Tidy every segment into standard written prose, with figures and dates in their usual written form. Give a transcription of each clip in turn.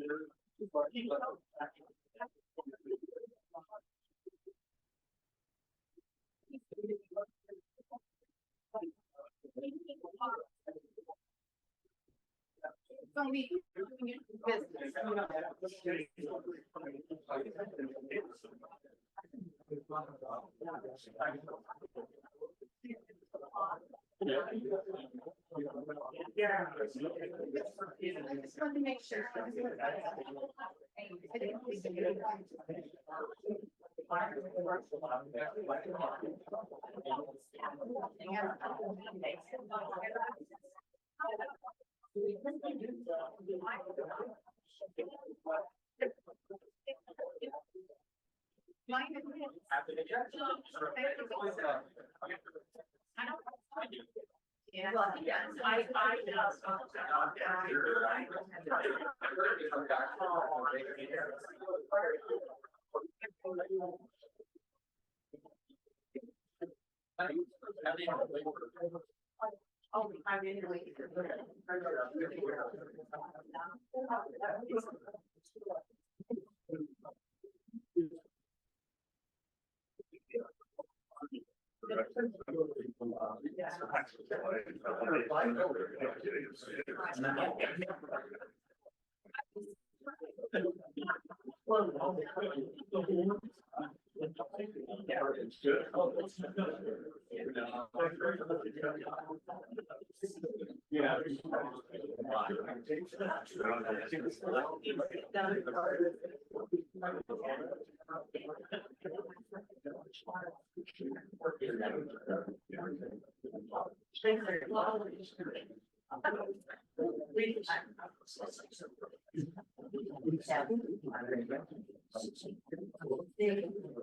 I just wanted to make sure. Yeah, well, yes, oh, I'm in the way.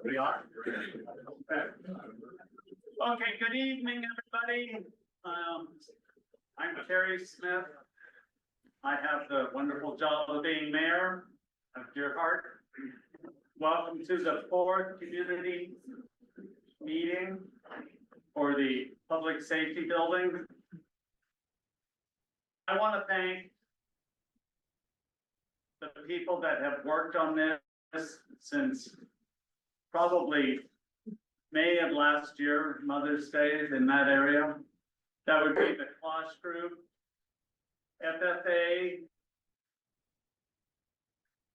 We are. Okay, good evening, everybody. I'm Terry Smith. I have the wonderful job of being mayor of Deer Heart. Welcome to the 4th community meeting for the Public Safety Building. I want to thank the people that have worked on this since probably May of last year, Mother's Day in that area. That would be the Klosh Group, FFA,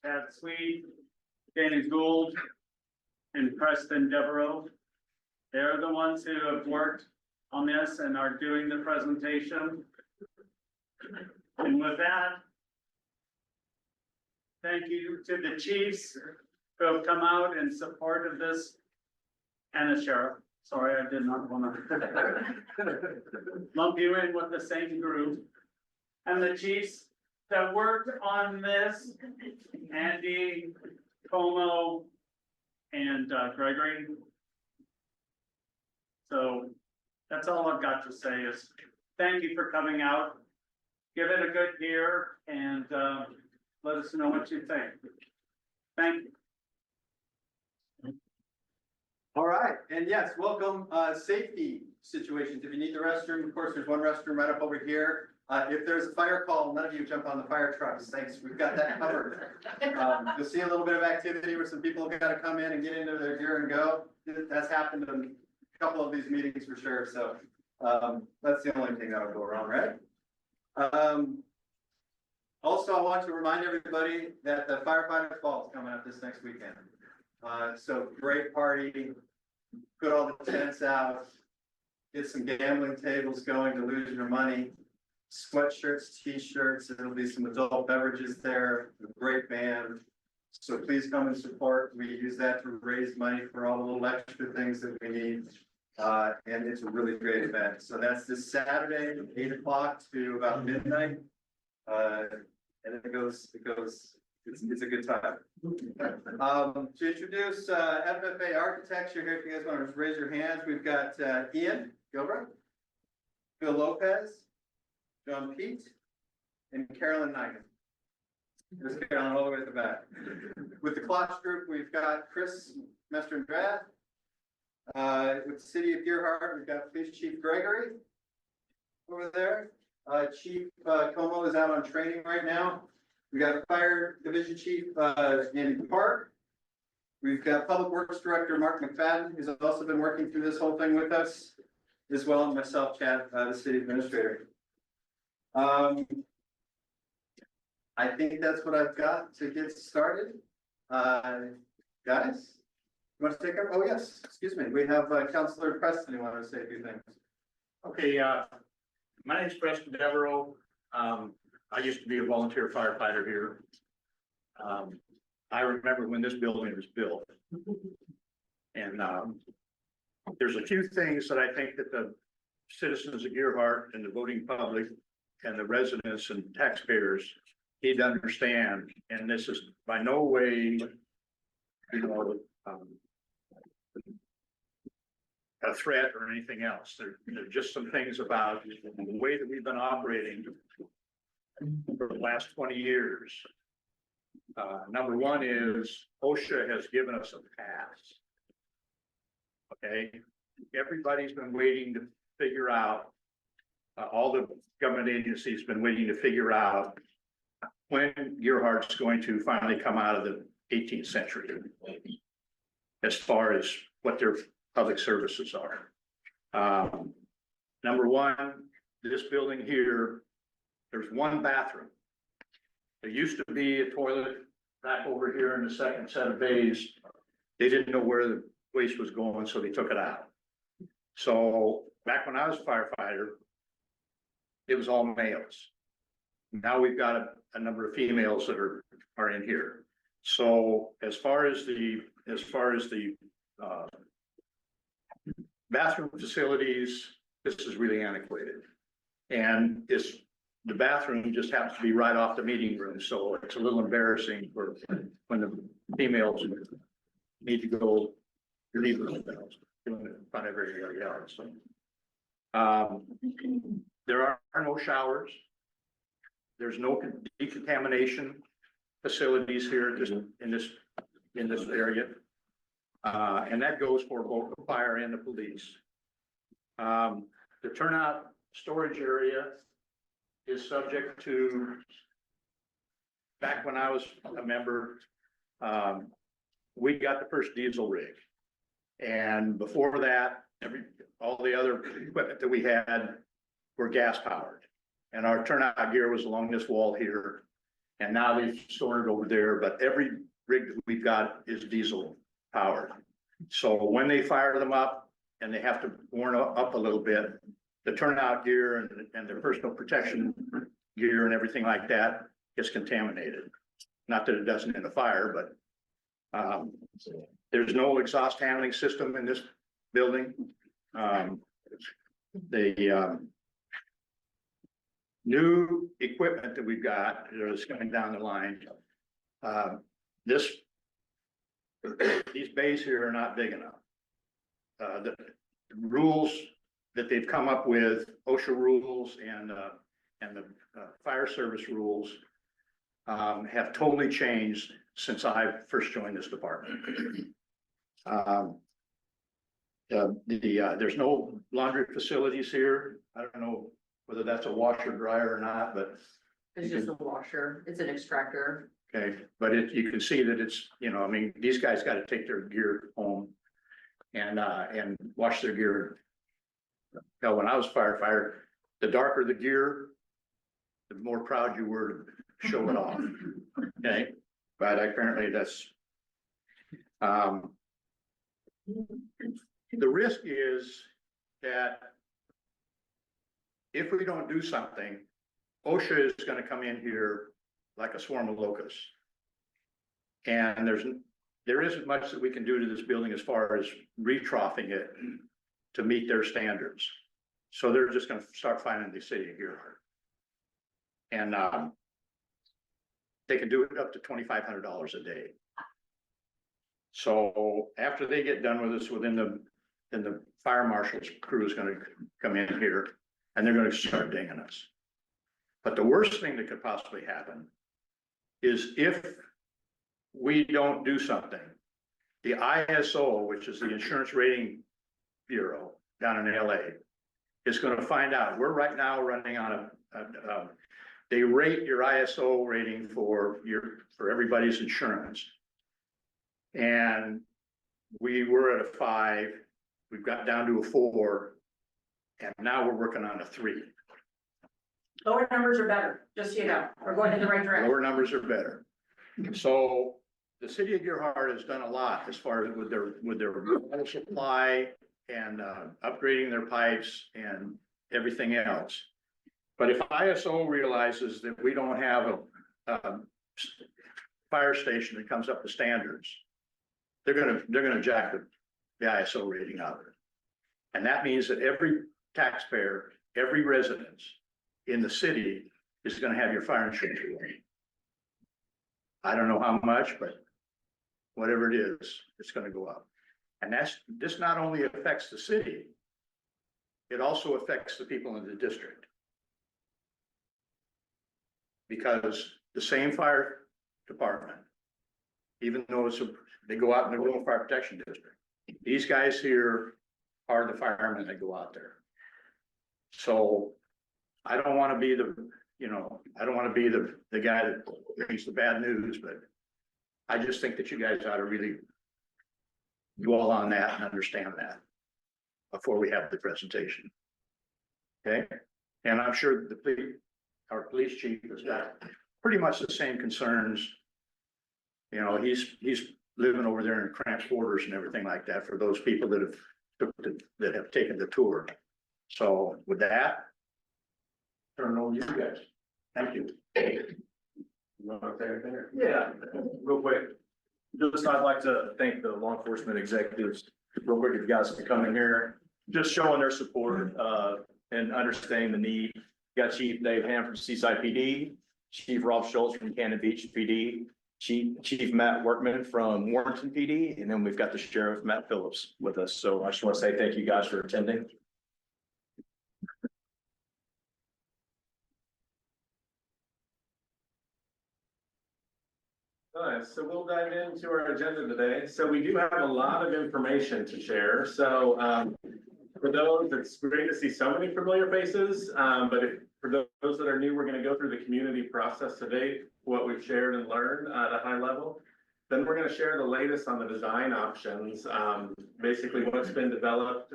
Pat Sweet, Danny Gould, and Preston Devereaux. They're the ones who have worked on this and are doing the presentation. And with that, thank you to the chiefs who have come out in support of this, and the sheriff. Sorry, I did not want to lump you in with the same group. And the chiefs that worked on this, Andy, Como, and Gregory. So that's all I've got to say is thank you for coming out. Give it a good hear and let us know what you think. Thank you. All right, and yes, welcome, safety situations. If you need the restroom, of course, there's one restroom right up over here. If there's a fire call, none of you jump on the fire trucks. Thanks, we've got that covered. You'll see a little bit of activity where some people have got to come in and get into their gear and go. That's happened in a couple of these meetings for sure. So that's the only thing that'll go wrong, right? Also, I want to remind everybody that the Firefighter Fall is coming up this next weekend. So great party, put all the tents out, get some gambling tables going to lose your money, sweatshirts, t-shirts, there'll be some adult beverages there, a great band. So please come and support. We use that to raise money for all the little extra things that we need. And it's a really great event. So that's this Saturday, 8 o'clock to about midnight. And it goes, it's a good time. To introduce FFA Architecture here, if you guys want to just raise your hands, we've got Ian Gilbert, Bill Lopez, John Pete, and Carolyn Nigan. There's Carolyn all the way at the back. With the Klosh Group, we've got Chris Mestrandrath. With the City of Deer Heart, we've got Police Chief Gregory over there. Chief Como is out on training right now. We got Fire Division Chief, Andy Park. We've got Public Works Director Mark McFadden, who's also been working through this whole thing with us, as well as myself, Chad, the city administrator. I think that's what I've got to get started. Guys, you want to take up? Oh, yes, excuse me. We have Councilor Preston who wanted to say a few things. Okay, my name's Preston Devereaux. I used to be a volunteer firefighter here. I remember when this building was built. And, there's a few things that I think that the citizens of Gearhart and the voting public and the residents and taxpayers need to understand, and this is by no way, you know, a threat or anything else. There are just some things about the way that we've been operating for the last 20 years. Number one is OSHA has given us a pass. Okay, everybody's been waiting to figure out, all the government agencies been waiting to figure out when Gearhart's going to finally come out of the 18th century as far as what their public services are. Number one, this building here, there's one bathroom. There used to be a toilet back over here in the second set of bays. They didn't know where the waste was going, so they took it out. So back when I was a firefighter, it was all males. Now we've got a number of females that are in here. So as far as the bathroom facilities, this is really antiquated. And the bathroom just happens to be right off the meeting room, so it's a little embarrassing for when the females need to go relieve themselves doing it in front of everybody else. So, there are no showers. There's no decontamination facilities here just in this area. And that goes for both the fire and the police. The turnout storage area is subject to, back when I was a member, we got the first diesel rig. And before that, all the other equipment that we had were gas powered. And our turnout gear was along this wall here. And now they've stored it over there, but every rig that we've got is diesel powered. So when they fire them up and they have to warm up a little bit, the turnout gear and their personal protection gear and everything like that gets contaminated. Not that it doesn't in a fire, but there's no exhaust handling system in this building. The new equipment that we've got that is coming down the line, these bays here are not big enough. The rules that they've come up with, OSHA rules and the fire service rules, have totally changed since I first joined this department. There's no laundry facilities here. I don't know whether that's a washer dryer or not, but. It's just a washer, it's an extractor. Okay, but you can see that it's, you know, I mean, these guys got to take their gear home and wash their gear. Now, when I was a firefighter, the darker the gear, the more proud you were to show it off. Okay, but apparently that's, the risk is that if we don't do something, OSHA is going to come in here like a swarm of locusts. And there isn't much that we can do to this building as far as retroughing it to meet their standards. So they're just going to start finding the city here. And they can do it up to $2,500 a day. So after they get done with us, then the fire marshal's crew is going to come in here and they're going to start dinging us. But the worst thing that could possibly happen is if we don't do something, the ISO, which is the Insurance Rating Bureau down in LA, is going to find out. We're right now running on they rate your ISO rating for everybody's insurance. And we were at a 5, we've got down to a 4, and now we're working on a 3. Lower numbers are better, just so you know, we're going in the right direction. Lower numbers are better. So the city of Gerhart has done a lot as far as with their water supply and upgrading their pipes and everything else. But if ISO realizes that we don't have a fire station that comes up to standards, they're gonna jack the ISO rating up. And that means that every taxpayer, every residence in the city is gonna have your fire insurance rating. I don't know how much, but whatever it is, it's gonna go up. And this not only affects the city, it also affects the people in the district. Because the same fire department, even though they go out in the rural fire protection district, these guys here are the firemen that go out there. So I don't want to be I don't want to be the guy that brings the bad news, but I just think that you guys ought to really dwell on that and understand that before we have the presentation. Okay, and I'm sure our police chief has got pretty much the same concerns. You know, he's living over there in cramped quarters and everything like that for those people that have taken the tour. So with that, turn it over to you guys. Thank you. Yeah, real quick. Just, I'd like to thank the law enforcement executives, real quick, if you guys can come in here, just showing their support, and understanding the need. Got Chief Dave Ham from Seaside PD, Chief Rob Schultz from Cannon Beach PD, Chief Matt Workman from Warrenton PD, and then we've got the Sheriff Matt Phillips with us. So I just want to say thank you guys for attending. All right, so we'll dive into our agenda today. So we do have a lot of information to share. So for those, it's great to see so many familiar faces. But for those that are new, we're going to go through the community process today, what we've shared and learned at a high level. Then we're going to share the latest on the design options, basically what's been developed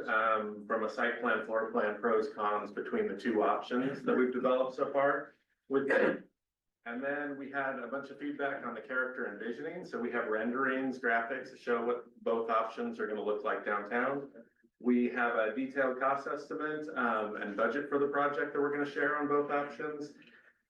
from a site plan, floor plan, pros, cons between the two options that we've developed so far with them. And then we had a bunch of feedback on the character envisioning. So we have renderings, graphics to show what both options are going to look like downtown. We have a detailed cost estimate and budget for the project that we're going to share on both options.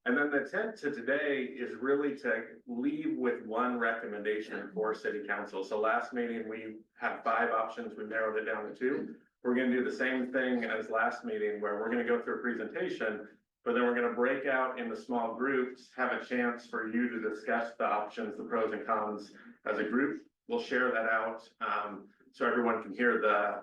And then the intent to today is really to leave with one recommendation for City Council. So last meeting, we had 5 options. We narrowed it down to 2. We're going to do the same thing as last meeting where we're going to go through a presentation, but then we're going to break out into small groups, have a chance for you to discuss the options, the pros and cons as a group. We'll share that out so everyone can hear the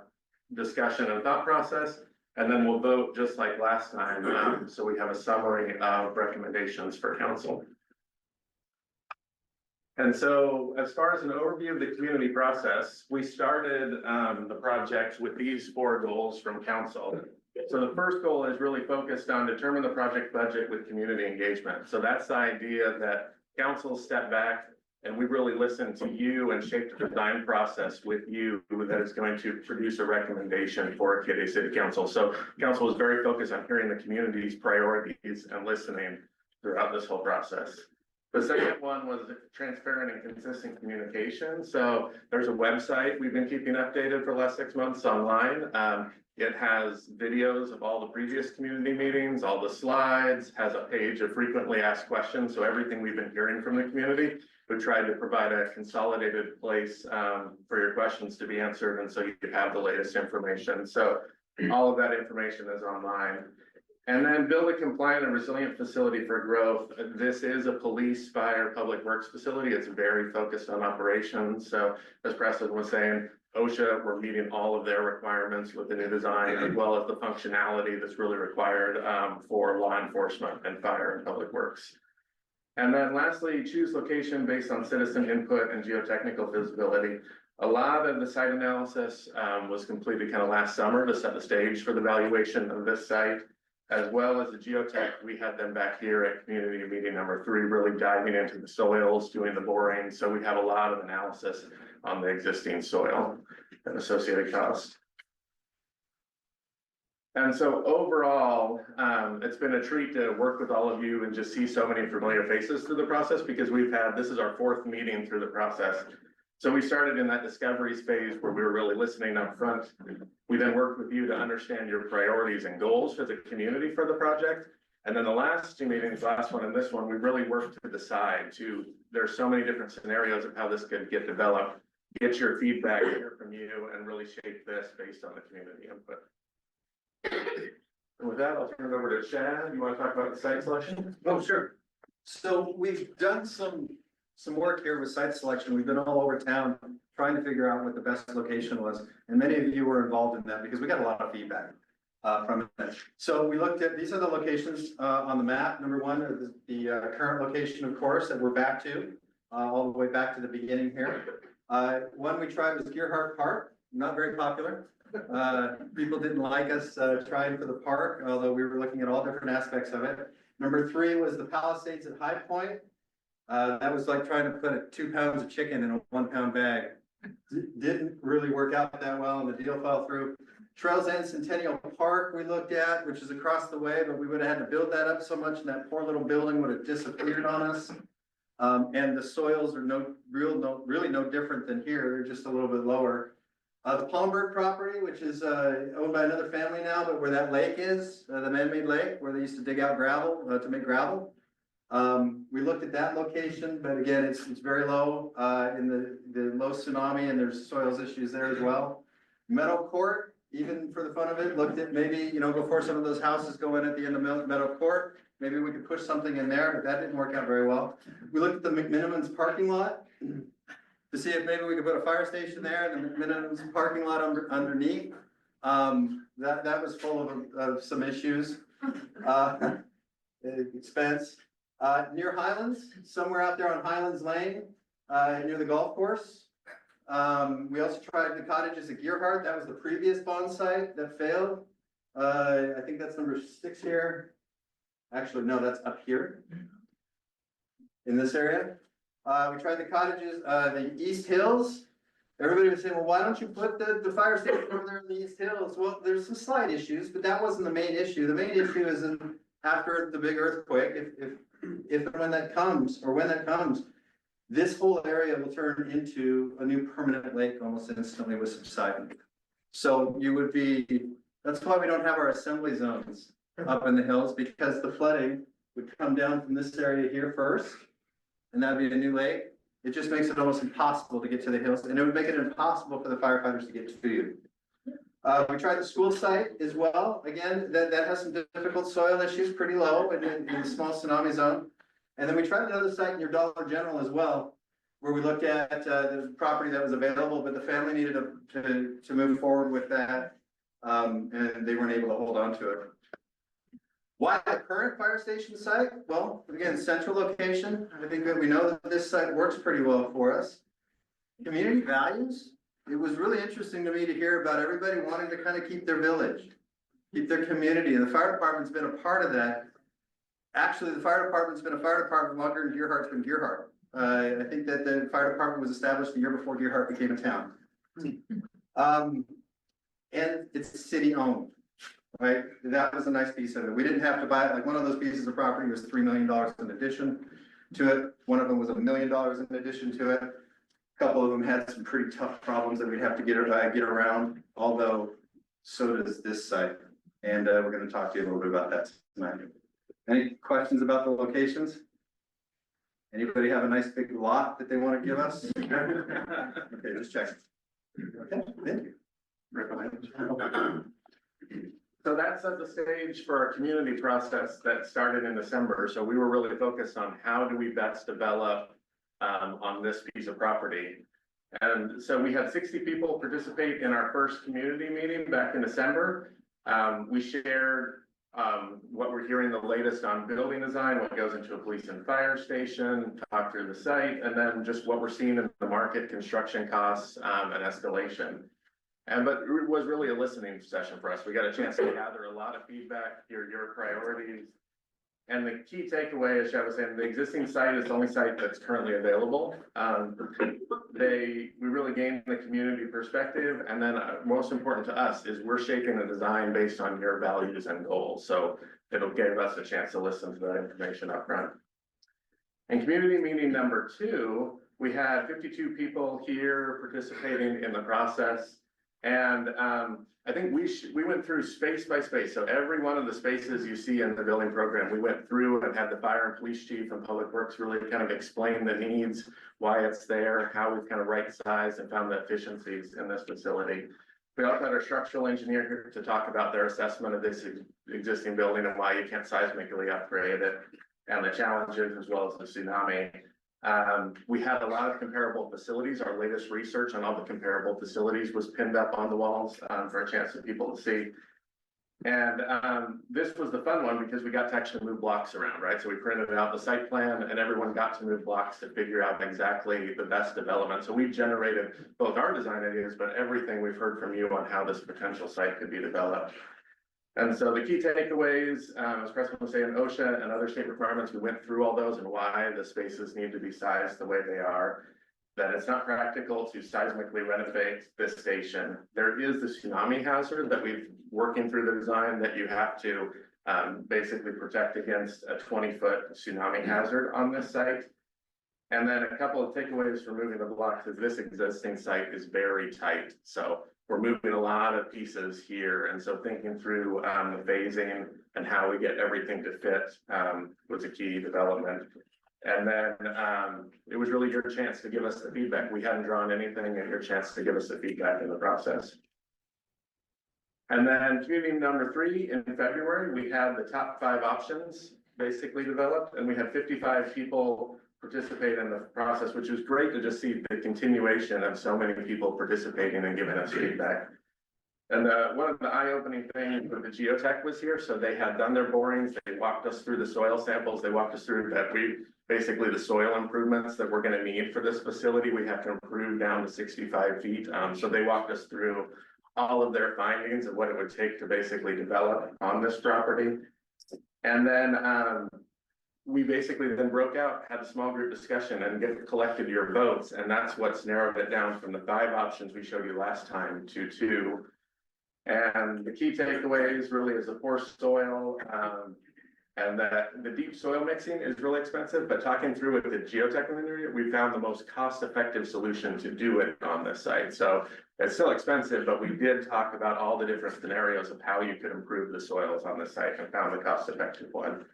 discussion and thought process. And then we'll vote just like last time. So we have a summary of recommendations for council. And so as far as an overview of the community process, we started the project with these 4 goals from council. So the first goal is really focused on determine the project budget with community engagement. So that's the idea that council step back and we really listen to you and shape the design process with you that is going to produce a recommendation for Kitty City Council. So council is very focused on hearing the community's priorities and listening throughout this whole process. The second one was transparent and consistent communication. So there's a website we've been keeping updated for the last 6 months online. It has videos of all the previous community meetings, all the slides, has a page of frequently asked questions. So everything we've been hearing from the community, we tried to provide a consolidated place for your questions to be answered. And so you could have the latest information. So all of that information is online. And then build a compliant and resilient facility for growth. This is a police, fire, public works facility. It's very focused on operations. So as Preston was saying, OSHA, we're meeting all of their requirements with the new design, as well as the functionality that's really required for law enforcement and fire and public works. And then lastly, choose location based on citizen input and geotechnical feasibility. A lot of the site analysis was completed kind of last summer to set the stage for the valuation of this site. as well as the geotech. We had them back here at community meeting number 3, really diving into the soils, doing the boring. So we have a lot of analysis on the existing soil and associated costs. And so overall, it's been a treat to work with all of you and just see so many familiar faces through the process, because this is our 4th meeting through the process. So we started in that discovery phase where we were really listening up front. We then worked with you to understand your priorities and goals as a community for the project. And then the last 2 meetings, last one and this one, we really worked to decide there's so many different scenarios of how this could get developed, get your feedback, hear from you, and really shape this based on the community input. And with that, I'll turn it over to Chad. You want to talk about the site selection? Oh, sure. So we've done some work here with site selection. We've been all over town trying to figure out what the best location was. And many of you were involved in that because we got a lot of feedback from it. So we looked at, these are the locations on the map. Number 1 is the current location, of course, that we're back to, all the way back to the beginning here. One we tried was Gearhart Park, not very popular. People didn't like us trying for the park, although we were looking at all different aspects of it. Number 3 was the Palisades at High Point. That was like trying to put 2 pounds of chicken in a 1 pound bag. Didn't really work out that well, and the deal fell through. Trails End Centennial Park we looked at, which is across the way, but we would have had to build that up so much, and that poor little building would have disappeared on us. And the soils are really no different than here. They're just a little bit lower. The Palmberg property, which is owned by another family now, but where that lake is, the man-made lake, where they used to dig out gravel to make gravel. We looked at that location, but again, it's very low in the low tsunami, and there's soils issues there as well. Meadow Court, even for the fun of it, looked at maybe, before some of those houses go in at the end of Meadow Court, maybe we could push something in there, but that didn't work out very well. We looked at the McMinimans parking lot to see if maybe we could put a fire station there, and the McMinimans parking lot underneath. That was full of some issues. Expense. Near Highlands, somewhere out there on Highlands Lane, near the golf course. We also tried the cottages at Gearhart. That was the previous bond site that failed. I think that's number 6 here. Actually, no, that's up here in this area. We tried the cottages, the East Hills. Everybody was saying, well, why don't you put the fire station over there in the East Hills? Well, there's some slight issues, but that wasn't the main issue. The main issue is after the big earthquake, if and when that comes, this whole area will turn into a new permanent lake almost instantly with subsidence. So that's why we don't have our assembly zones up in the hills, because the flooding would come down from this area here first, and that'd be a new lake. It just makes it almost impossible to get to the hills, and it would make it impossible for the firefighters to get to you. We tried the school site as well. Again, that has some difficult soil issues, pretty low in the small tsunami zone. And then we tried another site near Dollar General as well, where we looked at the property that was available, but the family needed to move forward with that. And they weren't able to hold on to it. Why the current fire station site? Well, again, central location. I think that we know that this site works pretty well for us. Community values. It was really interesting to me to hear about everybody wanting to kind of keep their village, keep their community, and the fire department's been a part of that. Actually, the fire department's been a fire department longer than Gearhart's been Gearhart. I think that the fire department was established the year before Gearhart became a town. And it's city owned, right? That was a nice piece of it. We didn't have to buy it. Like, one of those pieces of property was $3 million in addition to it. One of them was $1 million in addition to it. A couple of them had some pretty tough problems that we'd have to get around, although so does this site. And we're going to talk to you a little bit about that tonight. Any questions about the locations? Anybody have a nice big lot that they want to give us? Okay, just check. Okay, thank you. Right behind you. So that set the stage for our community process that started in December. So we were really focused on how do we best develop on this piece of property. And so we had 60 people participate in our first community meeting back in December. We shared what we're hearing the latest on building design, what goes into a police and fire station, talk through the site, and then just what we're seeing in the market, construction costs, and escalation. But it was really a listening session for us. We got a chance to gather a lot of feedback, hear your priorities. And the key takeaway, as I was saying, the existing site is the only site that's currently available. We really gained the community perspective, and then most important to us is we're shaping the design based on your values and goals. So it'll give us a chance to listen to that information up front. In community meeting number 2, we had 52 people here participating in the process. And I think we went through space by space. So every one of the spaces you see in the building program, we went through and had the fire and police chief and public works really kind of explain the needs, why it's there, how we've kind of right sized and found the efficiencies in this facility. We also had our structural engineer here to talk about their assessment of this existing building and why you can't seismically upgrade it, and the challenges as well as the tsunami. We had a lot of comparable facilities. Our latest research on all the comparable facilities was pinned up on the walls for a chance for people to see. And this was the fun one because we got to actually move blocks around, right? So we printed out the site plan and everyone got to move blocks to figure out exactly the best development. So we've generated both our design ideas, but everything we've heard from you on how this potential site could be developed. And so the key takeaways, as Preston was saying, OSHA and other state requirements, we went through all those and why the spaces need to be sized the way they are. That it's not practical to seismically renovate this station. There is the tsunami hazard that we've working through the design that you have to basically protect against a 20-foot tsunami hazard on this site. And then a couple of takeaways for moving the blocks is this existing site is very tight. So we're moving a lot of pieces here. And so thinking through the phasing and how we get everything to fit was a key development. And then it was really your chance to give us the feedback. We hadn't drawn anything and your chance to give us the feedback in the process. And then community number 3 in February, we had the top 5 options basically developed, and we had 55 people participate in the process, which was great to just see the continuation of so many people participating and giving us feedback. And one of the eye-opening things with the geotech was here. So they had done their borings. They walked us through the soil samples. They walked us through that basically the soil improvements that we're going to need for this facility. We have to improve down to 65 feet. So they walked us through all of their findings of what it would take to basically develop on this property. And then we basically then broke out, had a small group discussion and collected your votes. And that's what's narrowed it down from the 5 options we showed you last time to 2. And the key takeaways really is the poor soil, and that the deep soil mixing is really expensive, but talking through with the geotech community, we found the most cost-effective solution to do it on this site. So it's still expensive, but we did talk about all the different scenarios of how you could improve the soils on this site and found the cost-effective one.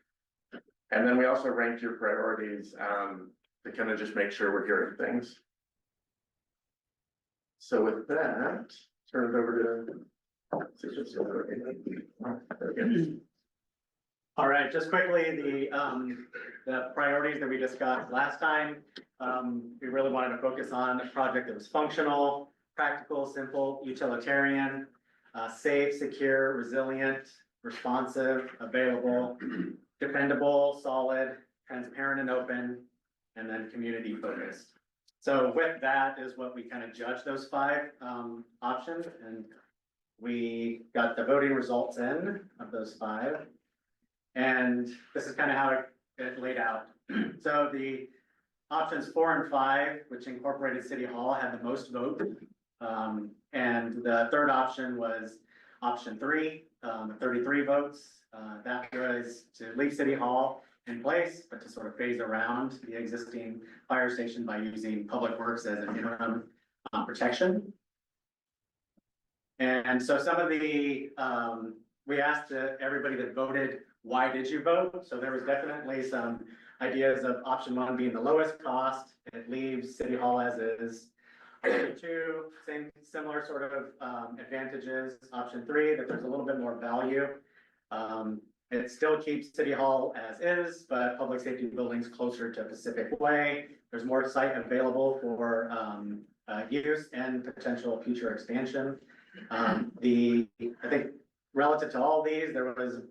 And then we also ranked your priorities to kind of just make sure we're hearing things. So with that, turn it over to. All right, just quickly, the priorities that we discussed last time. We really wanted to focus on a project that was functional, practical, simple, utilitarian, safe, secure, resilient, responsive, available, dependable, solid, transparent and open, and then community focused. So with that is what we kind of judge those 5 options, and we got the voting results in of those 5. And this is kind of how it laid out. So the options 4 and 5, which incorporated City Hall, had the most votes. And the third option was option 3, 33 votes. That was to leave City Hall in place, but to sort of phase around the existing fire station by using Public Works as an interim protection. And so some of the, we asked everybody that voted, why did you vote? So there was definitely some ideas of option 1 being the lowest cost. It leaves City Hall as is. Option 2, similar sort of advantages. Option 3, that there's a little bit more value. It still keeps City Hall as is, but public safety buildings closer to Pacific Way. There's more site available for use and potential future expansion. I think relative to all these, there was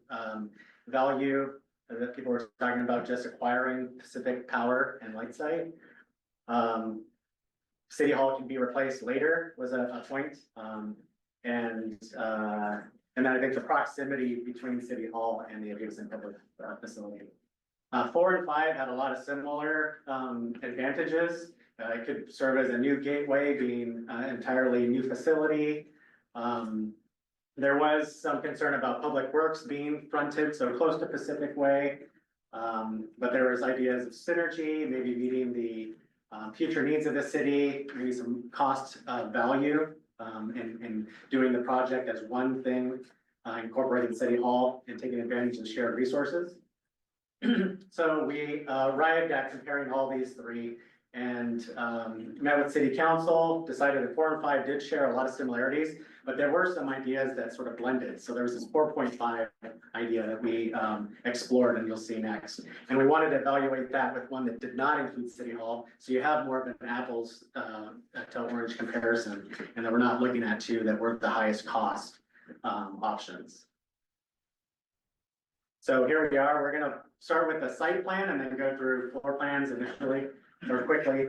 value that people were talking about just acquiring Pacific Power and Light Site. City Hall can be replaced later was a point. And then I think the proximity between City Hall and the adjacent public facility. 4 and 5 had a lot of similar advantages. It could serve as a new gateway, being entirely new facility. There was some concern about Public Works being fronted so close to Pacific Way. But there was ideas of synergy, maybe meeting the future needs of the city, maybe some cost value in doing the project as one thing, incorporating City Hall and taking advantage of shared resources. So we arrived at comparing all these three and met with City Council, decided that 4 and 5 did share a lot of similarities, but there were some ideas that sort of blended. So there was this 4.5 idea that we explored, and you'll see next. And we wanted to evaluate that with one that did not include City Hall. So you have more of an apples to orange comparison, and that we're not looking at two that were the highest cost options. So here we are. We're gonna start with the site plan and then go through floor plans initially or quickly.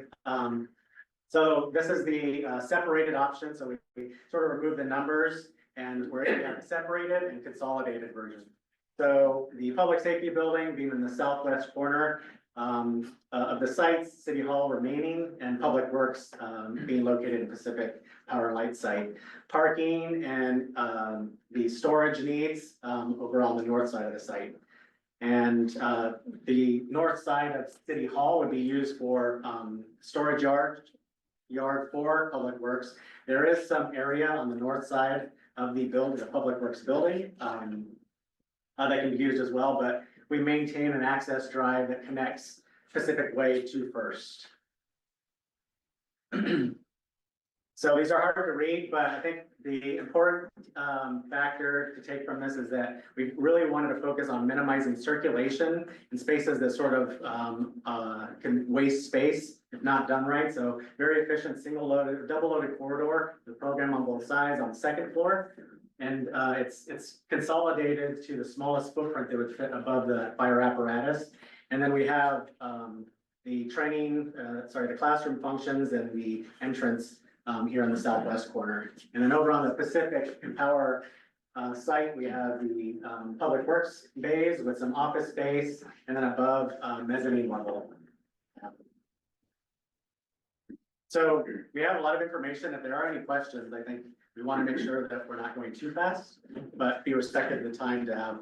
So this is the separated option. So we sort of remove the numbers and we're in a separated and consolidated version. So the public safety building being in the southwest corner of the sites, City Hall remaining, and Public Works being located in Pacific Power and Light site. Parking and the storage needs over on the north side of the site. And the north side of City Hall would be used for storage yard for Public Works. There is some area on the north side of the building, the Public Works building, that can be used as well, but we maintain an access drive that connects Pacific Way to First. So these are hard to read, but I think the important factor to take from this is that we really wanted to focus on minimizing circulation in spaces that sort of can waste space if not done right. So very efficient single loaded, double loaded corridor, the program on both sides on the second floor. And it's consolidated to the smallest footprint that would fit above the fire apparatus. And then we have the training, the classroom functions and the entrance here in the southwest corner. And then over on the Pacific Power site, we have the Public Works bays with some office space, and then above mezzanine level. So we have a lot of information. If there are any questions, I think we want to make sure that we're not going too fast, but be respectful of the time to have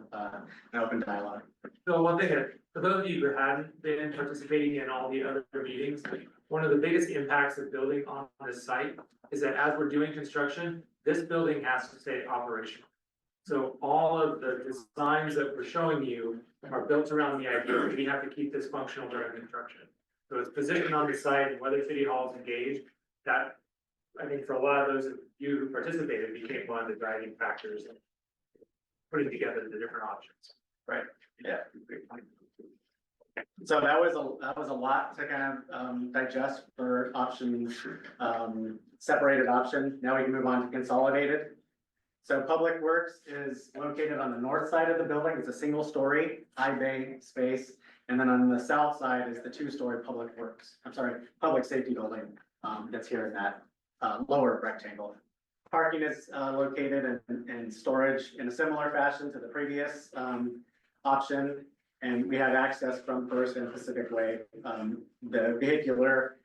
an open dialogue. So one thing, for those of you who hadn't been participating in all the other meetings, one of the biggest impacts of building on this site is that as we're doing construction, this building has to stay operational. So all of the designs that we're showing you are built around the idea that we have to keep this functional during construction. So it's positioned on the site, and whether City Hall is engaged, that I think for a lot of those of you who participated became one of the driving factors in putting together the different options. Right. Yeah. So that was a lot to kind of digest for option, separated option. Now we can move on to consolidated. So Public Works is located on the north side of the building. It's a single story, high bay space. And then on the south side is the 2-story Public Safety building that's here in that lower rectangle. Parking is located in storage in a similar fashion to the previous option. And we have access from First and Pacific Way, the vehicular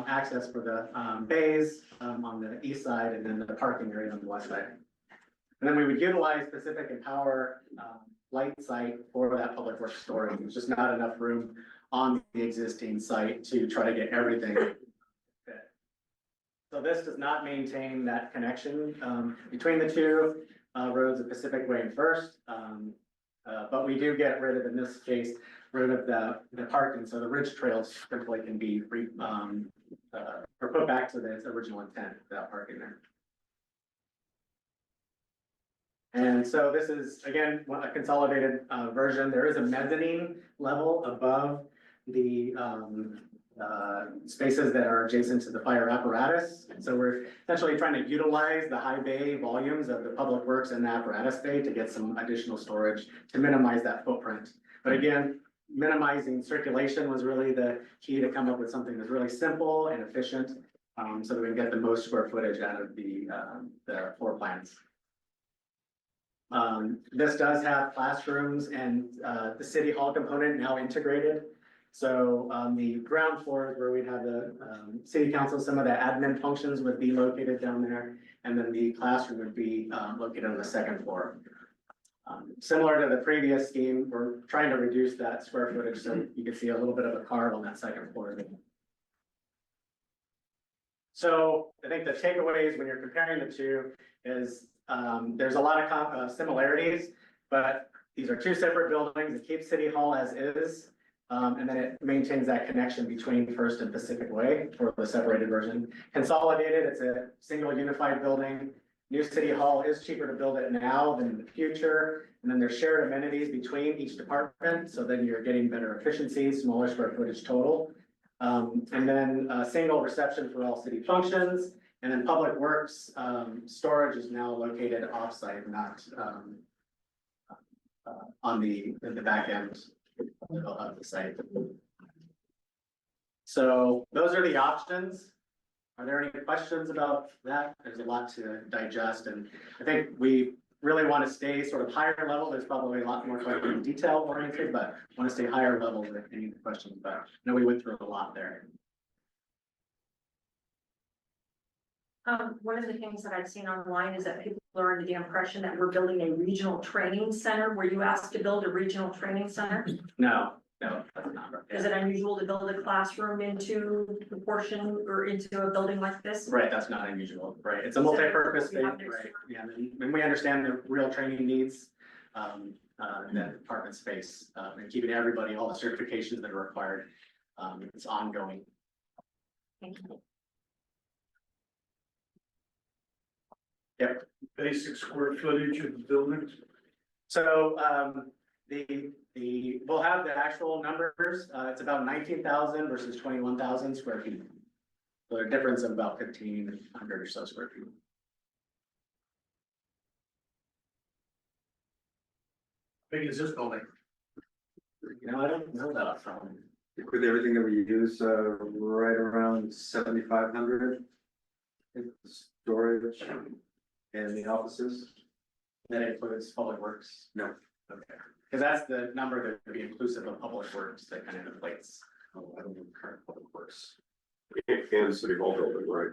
access for the bays on the east side, and then the parking area on the west side. And then we would utilize Pacific and Power Light site for that Public Works storage. There's just not enough room on the existing site to try to get everything fit. So this does not maintain that connection between the two roads of Pacific Way and First. But we do get rid of, in this case, rid of the parking, so the ridge trails simply can be or put back to the original intent without parking there. And so this is, again, a consolidated version. There is a mezzanine level above the spaces that are adjacent to the fire apparatus. So we're essentially trying to utilize the high bay volumes of the Public Works and the apparatus bay to get some additional storage to minimize that footprint. But again, minimizing circulation was really the key to come up with something that's really simple and efficient so that we can get the most square footage out of the floor plans. This does have classrooms and, the city hall component now integrated. So on the ground floor is where we'd have the, city council, some of the admin functions would be located down there. And then the classroom would be, located on the second floor. Similar to the previous scheme, we're trying to reduce that square footage, so you can see a little bit of a carve on that second floor. So I think the takeaways when you're comparing the two is, there's a lot of similarities, but these are two separate buildings. It keeps City Hall as is. And then it maintains that connection between First and Pacific Way for the separated version. Consolidated, it's a single unified building. New City Hall is cheaper to build it now than in the future. And then there's shared amenities between each department. So then you're getting better efficiencies, smaller square footage total. And then a single reception for all city functions. And then Public Works, storage is now located offsite, not on the back end of the site. So those are the options. Are there any questions about that? There's a lot to digest, and I think we really want to stay sort of higher level. There's probably a lot more detail oriented, but want to stay higher level with any questions about. I know we went through a lot there. One of the things that I've seen online is that people are under the impression that we're building a regional training center. Were you asked to build a regional training center? No, that's not right. Is it unusual to build a classroom into the portion or into a building like this? Right, that's not unusual, right? It's a multi-purpose space, We have right? next Yeah, and we understand the real training needs that departments face, and keeping everybody, all the certifications that are required. It's ongoing. Thank you. Yep. Basic square footage of the buildings? So, we'll have the actual numbers. It's about 19,000 versus 21,000 square feet. So a difference of about 1,500 or so square feet. Big is this building? You know, I don't know that from. With everything that we use, right around 7,500. Storage and the offices. That includes Public Works? No. Okay, because that's the number that would be inclusive of Public Works that kind of inflates. Oh, I don't know current Public Works. And City Hall building, right?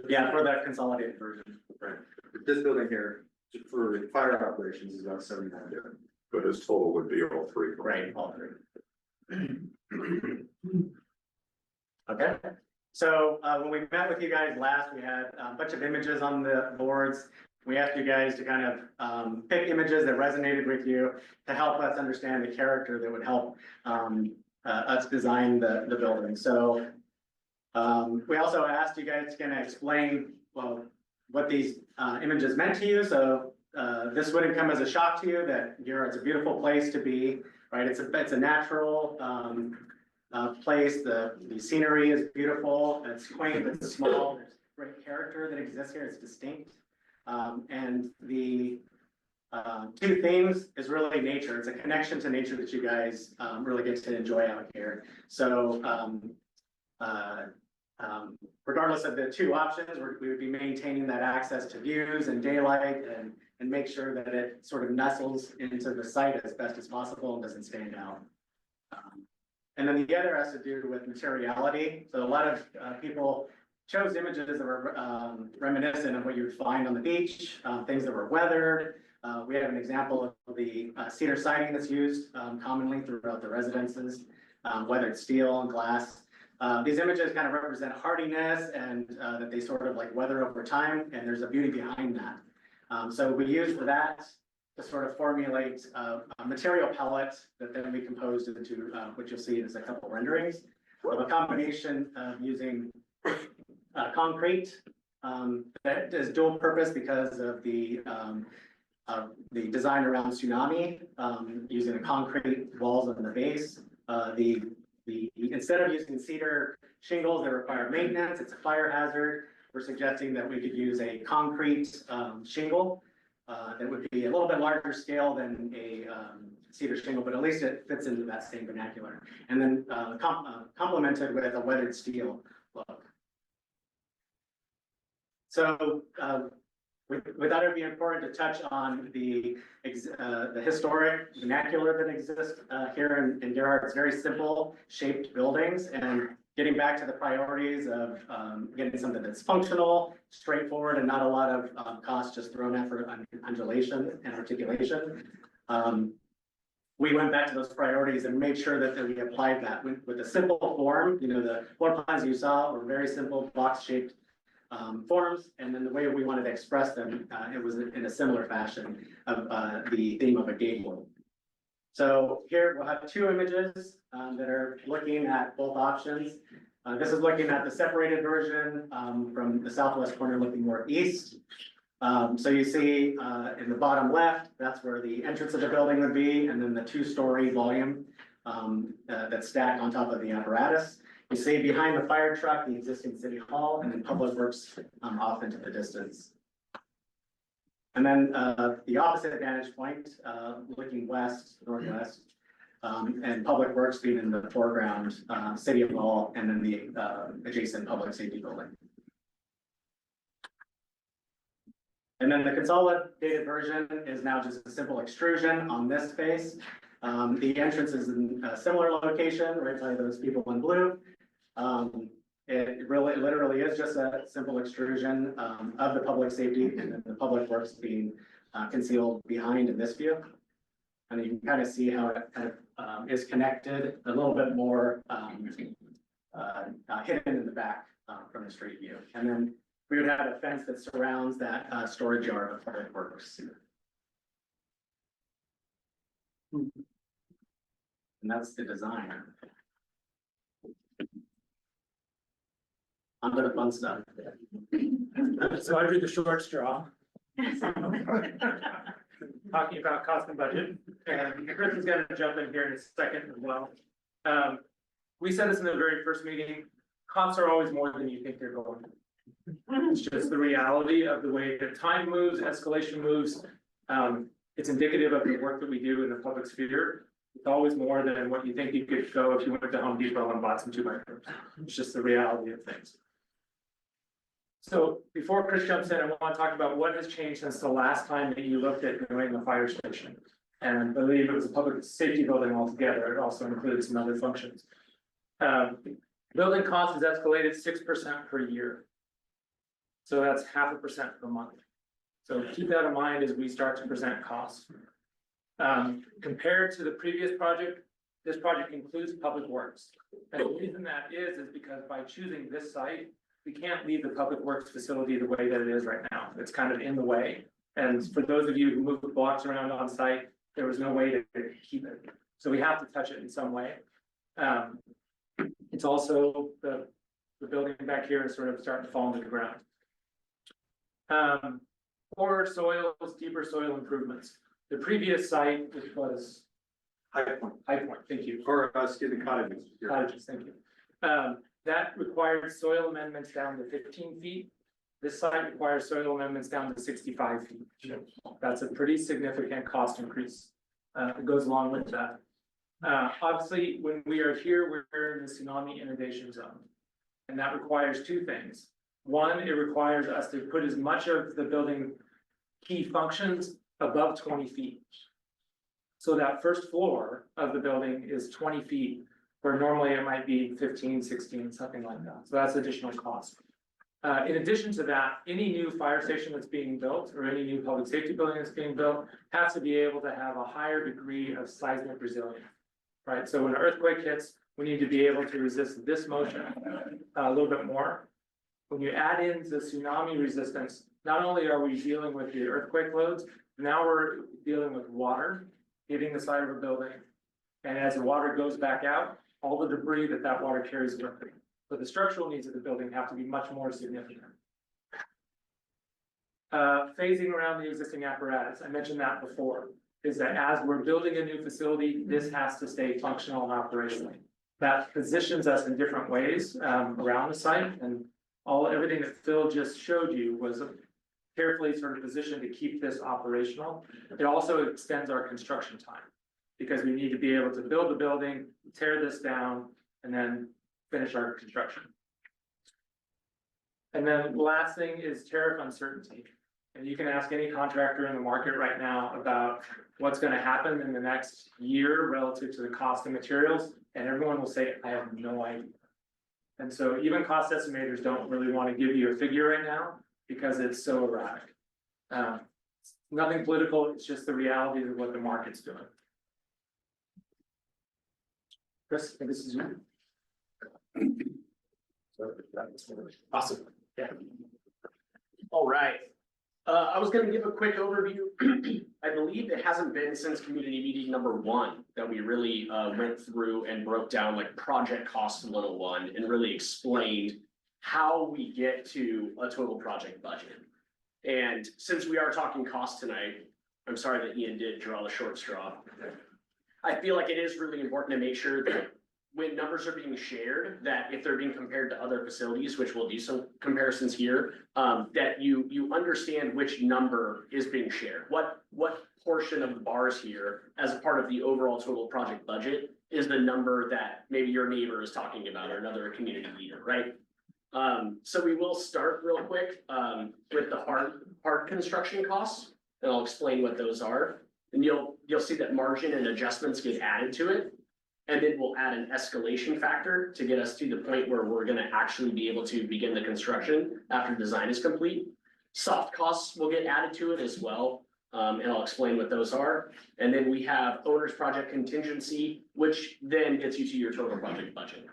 Yeah, for that consolidated version. Right. This building here, for fire operations is about 7,900. But his total would be all three. Right, all three. Okay, so when we met with you guys last, we had a bunch of images on the boards. We asked you guys to kind of pick images that resonated with you to help us understand the character that would help us design the building. So we also asked you guys to kind of explain, well, what these images meant to you. So this wouldn't come as a shock to you that it's a beautiful place to be, right? It's a natural place. The scenery is beautiful. It's quaint. It's small. There's great character that exists here. It's distinct. And the two themes is really nature. It's a connection to nature that you guys really get to enjoy out here. So regardless of the two options, we would be maintaining that access to views and daylight and make sure that it sort of nestles into the site as best as possible and doesn't stand out. And then the other has to do with materiality. So a lot of people chose images that were reminiscent of what you would find on the beach, things that were weathered. We have an example of the cedar siding that's used commonly throughout the residences, weathered steel and glass. These images kind of represent hardiness and that they sort of like weather over time, and there's a beauty behind that. So we used that to sort of formulate a material palette that then we composed into what you'll see is a couple renderings of a combination of using concrete that is dual purpose because of the design around tsunami, using the concrete walls on the base. Instead of using cedar shingles that require maintenance, it's a fire hazard. We're suggesting that we could use a concrete shingle that would be a little bit larger scale than a cedar shingle, but at least it fits into that same vernacular. And then complemented with a weathered steel look. So, we thought it'd be important to touch on the historic vernacular that exists, here in Gerhart. It's very simple shaped buildings and getting back to the priorities of, getting something that's functional, straightforward, and not a lot of, cost just thrown at for undulation and articulation. We went back to those priorities and made sure that we applied that with a simple form. You know, the floor plans you saw were very simple box shaped forms, and then the way we wanted to express them, it was in a similar fashion of the theme of a gateway. So here we'll have two images that are looking at both options. This is looking at the separated version from the southwest corner looking northeast. So you see in the bottom left, that's where the entrance of the building would be, and then the two-story volume that's stacked on top of the apparatus. You see behind the fire truck, the existing city hall, and then Public Works off into the distance. And then the opposite vantage point, looking west, northwest, and Public Works being in the foreground, City Hall, and then the adjacent public safety building. And then the consolidated version is now just a simple extrusion on this face. The entrance is in a similar location, right by those people in blue. It really literally is just a simple extrusion of the public safety, and then the Public Works being concealed behind in this view. And you can kind of see how it kind of is connected a little bit more hidden in the back from the street view. And then we would have a fence that surrounds that storage yard of Public Works. And that's the design. Onto the fun stuff. So I drew the short straw. Talking about cost and budget, and Chris is gonna jump in here in a second as well. We said this in the very first meeting, costs are always more than you think they're going. It's just the reality of the way that time moves, escalation moves. It's indicative of the work that we do in the public sphere. It's always more than what you think you could go if you went to Home Depot and bought some 2x4s. It's just the reality of things. So before Chris jumps in, I want to talk about what has changed since the last time that you looked at doing the fire station. And I believe it was a public safety building altogether. It also included some other functions. Building cost has escalated 6% per year. So that's 0.5% per month. So keep that in mind as we start to present costs. Compared to the previous project, this project includes Public Works. And the reason that is because by choosing this site, we can't leave the Public Works facility the way that it is right now. It's kind of in the way. And for those of you who move the blocks around on site, there was no way to keep it. So we have to touch it in some way. It's also the building back here is sort of starting to fall into the ground. Poorer soils, deeper soil improvements. The previous site, which was High Point, thank you. Or, cottages. Cottages, thank you. That required soil amendments down to 15 feet. This site requires soil amendments down to 65 feet. That's a pretty significant cost increase. It goes along with that. Obviously, when we are here, we're in the tsunami inundation zone. And that requires two things. One, it requires us to put as much of the building key functions above 20 feet. So that first floor of the building is 20 feet, where normally it might be 15, 16, something like that. So that's additional cost. In addition to that, any new fire station that's being built or any new public safety building that's being built has to be able to have a higher degree of seismic resilience, right? So when an earthquake hits, we need to be able to resist this motion a little bit more. When you add in the tsunami resistance, not only are we dealing with the earthquake loads, now we're dealing with water hitting the side of a building. And as the water goes back out, all the debris that water carries with it. So the structural needs of the building have to be much more significant. Phasing around the existing apparatus, I mentioned that before, is that as we're building a new facility, this has to stay functional and operationally. That positions us in different ways around the site, and everything that Phil just showed you was carefully sort of positioned to keep this operational. It also extends our construction time, because we need to be able to build the building, tear this down, and then finish our construction. And then last thing is tariff uncertainty. And you can ask any contractor in the market right now about what's gonna happen in the next year relative to the cost of materials, and everyone will say, I have no idea. And so even cost estimators don't really wanna give you a figure right now because it's so erratic. Nothing political, it's just the reality of what the market's doing. Chris, I think this is you. Awesome. Yeah. All right. I was gonna give a quick overview. I believe it hasn't been since community meeting number 1 that we really went through and broke down like project cost 101 and really explained how we get to a total project budget. And since we are talking cost tonight, I'm sorry that Ian did draw the short straw. I feel like it is really important to make sure that when numbers are being shared, that if they're being compared to other facilities, which we'll do some comparisons here, that you understand which number is being shared. What portion of the bars here, as a part of the overall total project budget, is the number that maybe your neighbor is talking about or another community leader, right? So we will start real quick with the hard construction costs, and I'll explain what those are. And you'll see that margin and adjustments get added to it. And then we'll add an escalation factor to get us to the point where we're gonna actually be able to begin the construction after design is complete. Soft costs will get added to it as well, and I'll explain what those are. And then we have owner's project contingency, which then gets you to your total project budget.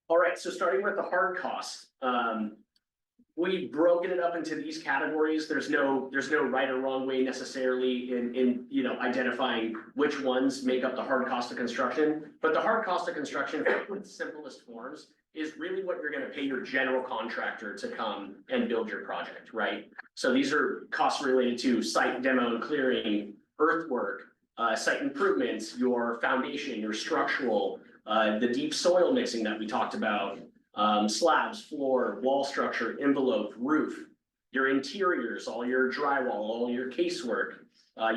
All right, so starting with the hard costs, we've broken it up into these categories. There's no right or wrong way necessarily in identifying which ones make up the hard cost of construction. But the hard cost of construction, in its simplest forms, is really what you're gonna pay your general contractor to come and build your project, right? So these are costs related to site demo and clearing, earthwork, site improvements, your foundation, your structural, the deep soil mixing that we talked about, slabs, floor, wall structure, envelope, roof, your interiors, all your drywall, all your casework,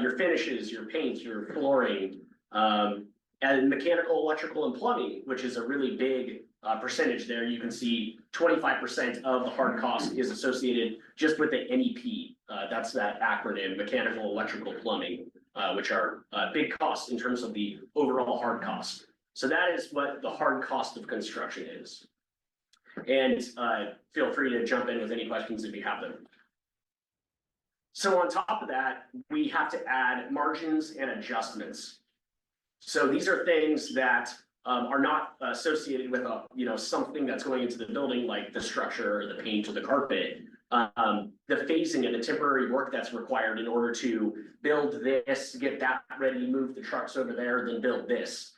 your finishes, your paint, your flooring, and mechanical, electrical, and plumbing, which is a really big percentage there. You can see 25% of the hard cost is associated just with the MEP. That's that acronym, mechanical, electrical, plumbing, which are big costs in terms of the overall hard cost. So that is what the hard cost of construction is. And feel free to jump in with any questions if you have them. So on top of that, we have to add margins and adjustments. So these are things that are not associated with something that's going into the building, like the structure or the paint or the carpet. The phasing and the temporary work that's required in order to build this, get that ready, move the trucks over there, then build this.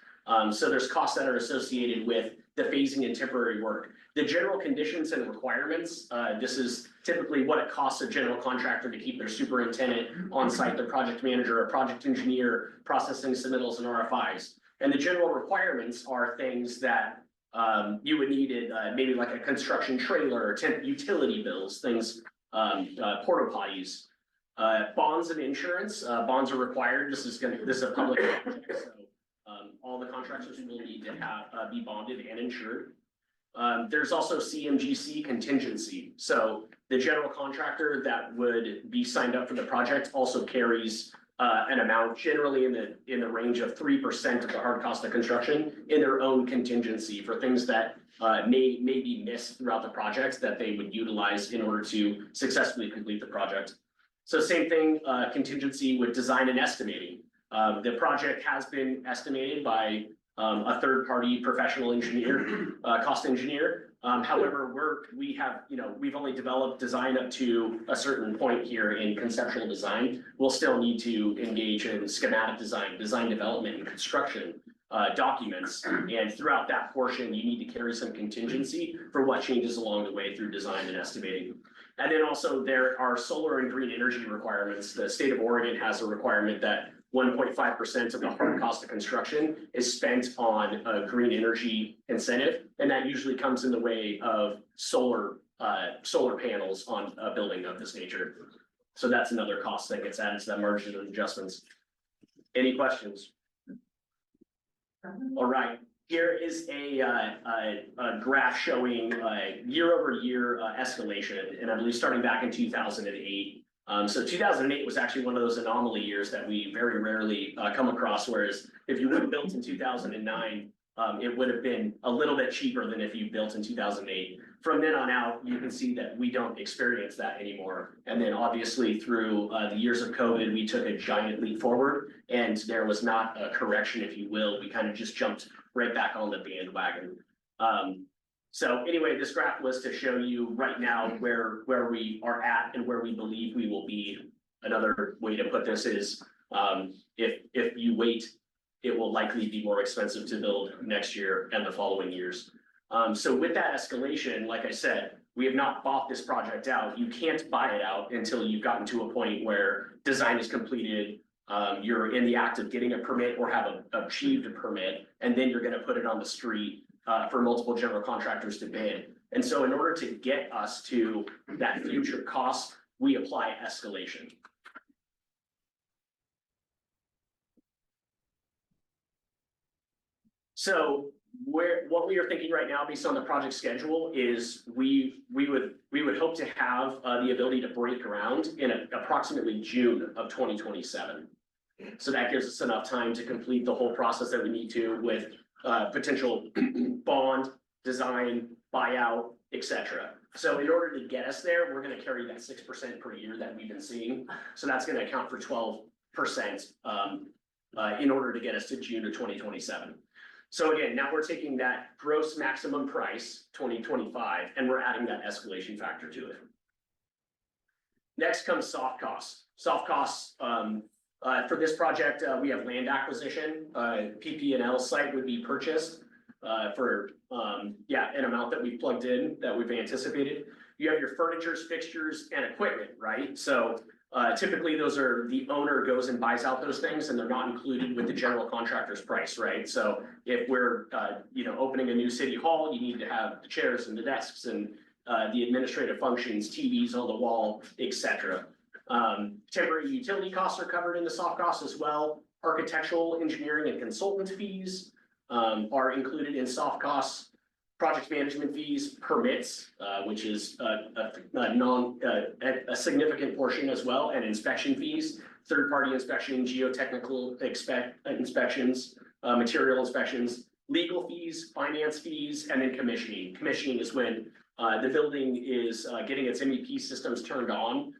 So there's costs that are associated with the phasing and temporary work. The general conditions and requirements, this is typically what it costs a general contractor to keep their superintendent on site, their project manager, a project engineer, processing submittals and RFIs. And the general requirements are things that you would need in maybe like a construction trailer, temp utility bills, things, porta potties, bonds and insurance. Bonds are required. This is a public project, so all the contractors will need to have be bonded and insured. There's also CMGC contingency. So the general contractor that would be signed up for the project also carries an amount generally in the range of 3% of the hard cost of construction in their own contingency for things that may be missed throughout the project that they would utilize in order to successfully complete the project. So same thing, contingency with design and estimating. The project has been estimated by a third-party professional engineer, cost engineer. However, we've only developed design up to a certain point here in conceptual design. We'll still need to engage in schematic design, design development, and construction documents. And throughout that portion, you need to carry some contingency for what changes along the way through design and estimating. And then also there are solar and green energy requirements. The state of Oregon has a requirement that 1.5% of the hard cost of construction is spent on a green energy incentive, and that usually comes in the way of solar panels on a building of this nature. So that's another cost that gets added to that margin of adjustments. Any questions? All right, Here is a graph showing year over year escalation, and I believe starting back in 2008. So 2008 was actually one of those anomaly years that we very rarely come across, whereas if you would have built in 2009, it would have been a little bit cheaper than if you built in 2008. From then on out, you can see that we don't experience that anymore. And then obviously through the years of COVID, we took a giant leap forward, and there was not a correction, if you will. We kind of just jumped right back on the bandwagon. So anyway, this graph was to show you right now where we are at and where we believe we will be. Another way to put this is, if you wait, it will likely be more expensive to build next year and the following years. So with that escalation, like I said, we have not bought this project out. You can't buy it out until you've gotten to a point where design is completed, you're in the act of getting a permit or have achieved a permit, and then you're gonna put it on the street for multiple general contractors to bid. And so in order to get us to that future cost, we apply escalation. So what we are thinking right now, based on the project schedule, is we would hope to have the ability to break ground in approximately June of 2027. So that gives us enough time to complete the whole process that we need to with potential bond, design, buyout, etc. So in order to get us there, we're gonna carry that 6% per year that we've been seeing. So that's gonna account for 12% in order to get us to June of 2027. So again, now we're taking that gross maximum price, 2025, and we're adding that escalation factor to it. Next comes soft costs. Soft costs, for this project, we have land acquisition, PP&L site would be purchased for an amount that we've plugged in, that we've anticipated. You have your furnitures, fixtures, and equipment, right? So typically those are, the owner goes and buys out those things, and they're not included with the general contractor's price, right? So if we're opening a new city hall, you need to have the chairs and the desks and the administrative functions, TVs on the wall, etc. Temporary utility costs are covered in the soft costs as well. Architectural, engineering, and consultant fees are included in soft costs. Project management fees, permits, which is a significant portion as well, and inspection fees, third-party inspection, geotechnical inspections, material inspections, legal fees, finance fees, and then commissioning. Commissioning is when the building is getting its MEP systems turned on.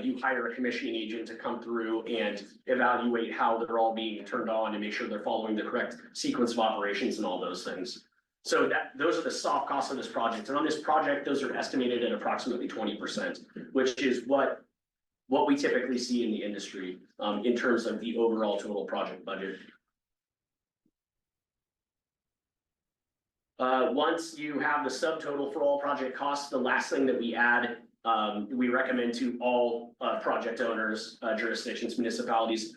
You hire a commissioning agent to come through and evaluate how they're all being turned on and make sure they're following the correct sequence of operations and all those things. So those are the soft costs of this project. And on this project, those are estimated at approximately 20%, which is what we typically see in the industry in terms of the overall total project budget. Once you have the subtotal for all project costs, the last thing that we add, we recommend to all project owners, jurisdictions, municipalities,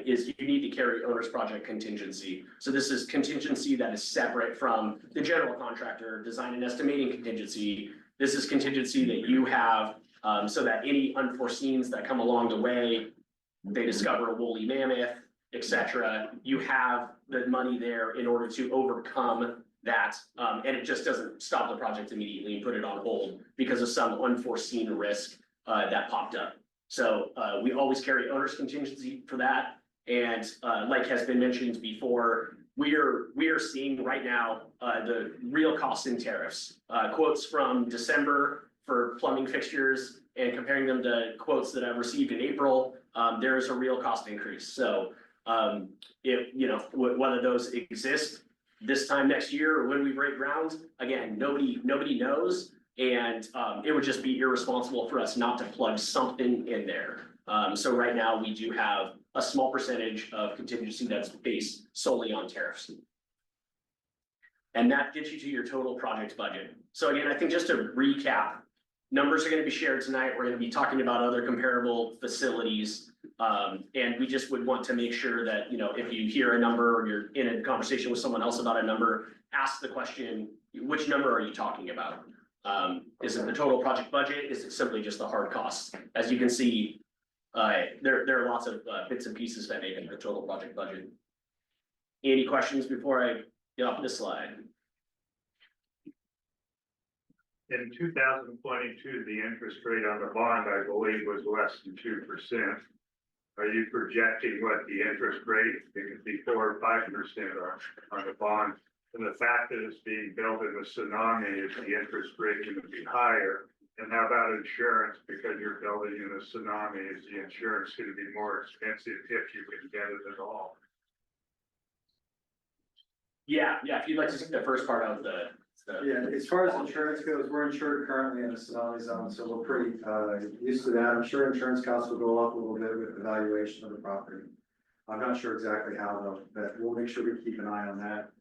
is you need to carry owner's project contingency. So this is contingency that is separate from the general contractor design and estimating contingency. This is contingency that you have so that any unforeseens that come along the way, they discover a woolly mammoth, etc. You have the money there in order to overcome that, and it just doesn't stop the project immediately and put it on hold because of some unforeseen risk that popped up. So we always carry owner's contingency for that. And like has been mentioned before, we are seeing right now the real cost in tariffs. Quotes from December for plumbing fixtures and comparing them to quotes that I've received in April, there is a real cost increase. So if whether those exist this time next year or when we break ground, again, nobody knows. And it would just be irresponsible for us not to plug something in there. So right now we do have a small percentage of contingency that's based solely on tariffs. And that gets you to your total project budget. So again, I think just to recap, numbers are going to be shared tonight. We're going to be talking about other comparable facilities. And we just would want to make sure that, if you hear a number or you're in a conversation with someone else about a number, ask the question, which number are you talking about? Is it the total project budget? Is it simply just the hard costs? As you can see, there are lots of bits and pieces that make up the total project budget. Any questions before I get off this slide. In 2022, the interest rate on the bond, I believe, was less than 2%. Are you projecting what the interest rate, it could be 4 or 5% on the bond? And the fact that it's being built in a tsunami, is the interest rate going to be higher? And how about insurance? Because you're building in a tsunami, is the insurance going to be more expensive if you can get it at all? Yeah, if you'd like to take the first part of the. Yeah, as far as insurance goes, we're insured currently in a tsunami zone, so we're pretty used to that. I'm sure insurance costs will go up a little bit with the valuation of the property. I'm not sure exactly how though, but we'll make sure we keep an eye on that.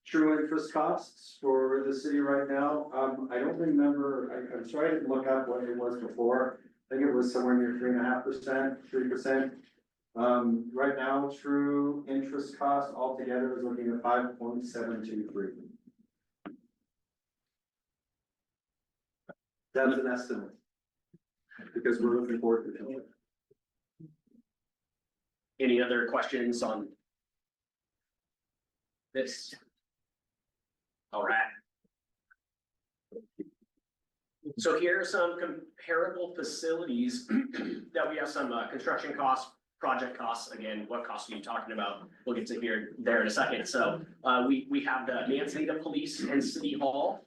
True interest costs for the city right now, I don't remember, I'm sorry, I didn't look up what it was before. I think it was somewhere near 3.5%, 3%. Right now, true interest cost altogether is looking at 5.723. That's an estimate. Because we're looking forward to it. Any other questions on this? All right. So here are some comparable facilities that we have some construction costs, project costs. Again, what costs are you talking about? We'll get to there in a second. So we have the Manzanita Police and City Hall.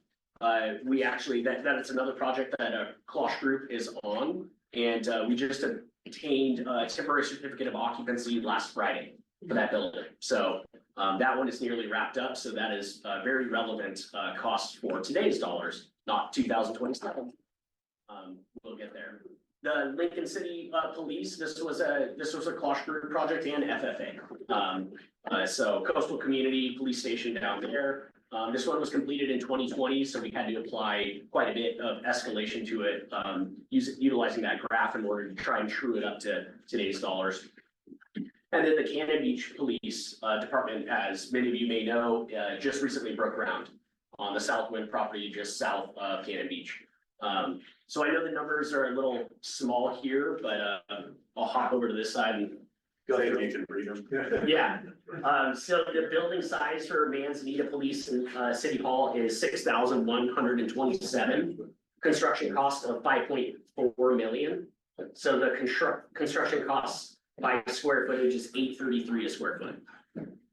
We actually, that's another project that Klosh Group is on. And we just obtained a temporary certificate of occupancy last Friday for that building. So that one is nearly wrapped up. So that is very relevant cost for today's dollars, not 2027. We'll get there. The Lincoln City Police, this was a Klosh Group project and FFA. So Coastal Community Police Station down there. This one was completed in 2020, so we had to apply quite a bit of escalation to it, utilizing that graph in order to try and true it up to today's dollars. And then the Cannon Beach Police Department, as many of you may know, just recently broke ground on the Southwind property just south of Cannon Beach. So I know the numbers are a little small here, but I'll hop over to this side and go ahead. You can read them. Yeah. So the building size for Manzanita Police and City Hall is 6,127. Construction cost of 5.4 million. So the construction costs by square footage is 833 a square foot.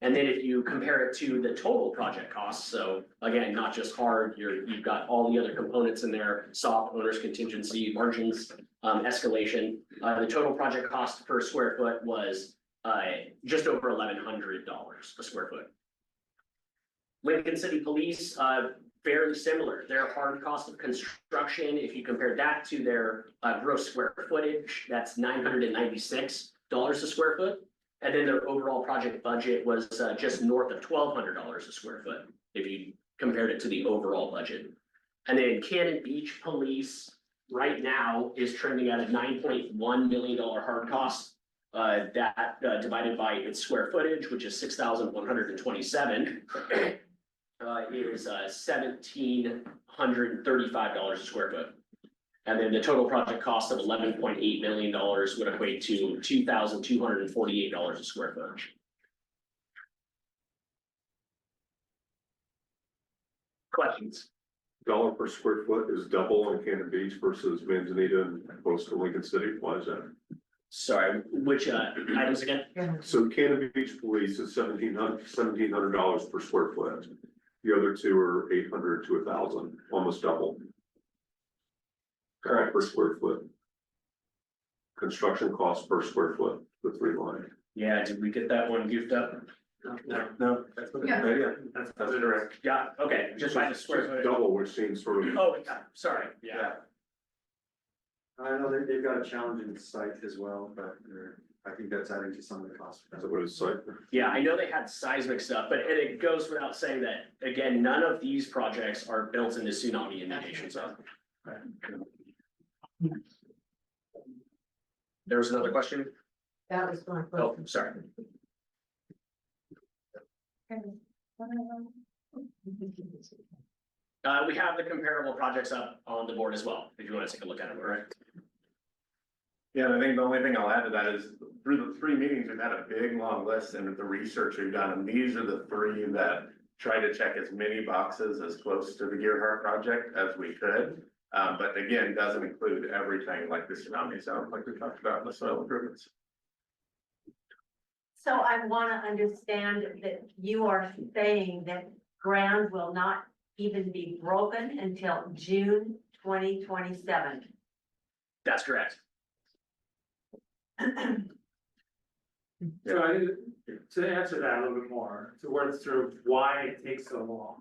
And then if you compare it to the total project costs, so again, not just hard, you've got all the other components in there, soft, owner's contingency, margins, escalation. The total project cost per square foot was just over $1,100 a square foot. Lincoln City Police, fairly similar. Their hard cost of construction, if you compare that to their gross square footage, that's $996 a square foot. And then their overall project budget was just north of $1,200 a square foot, if you compared it to the overall budget. And then Cannon Beach Police right now is trending at a $9.1 million hard cost. That divided by its square footage, which is 6,127, is $1,735 a square foot. And then the total project cost of $11.8 million would equate to $2,248 a square foot. Questions? Dollar per square foot is double in Cannon Beach versus Manzanita and close to Lincoln City. Why is that? Sorry, which items again? So Cannon Beach Police is $1,700 per square foot. The other two are 800 to 1,000, almost double. Correct. Per square foot. Construction cost per square foot, the 3 line. Yeah, did we get that one goofed up? No, that's what that's correct. Yeah, okay, just by the square foot. Double, which seems sort of. Oh, yeah, sorry, yeah. I know they've got a challenging site as well, but I think that's adding to some of the costs. That's what it's like. Yeah, I know they had seismic stuff, but it goes without saying that, again, none of these projects are built in the tsunami indication zone. There was another question? That was my Oh, question. sorry. We have the comparable projects up on the board as well, if you want to take a look at them, all right? Yeah, and I think the only thing I'll add to that is through the 3 meetings, we've had a big, long list and the research we've done, and these are the 3 that try to check as many boxes as close to the Gearhart project as we could. But again, doesn't include everything like the tsunami zone, like we talked about in the soil improvements. So I wanna understand that you are saying that ground will not even be broken until June 2027. That's correct. So I think, to answer that a little bit more, to work through why it takes so long,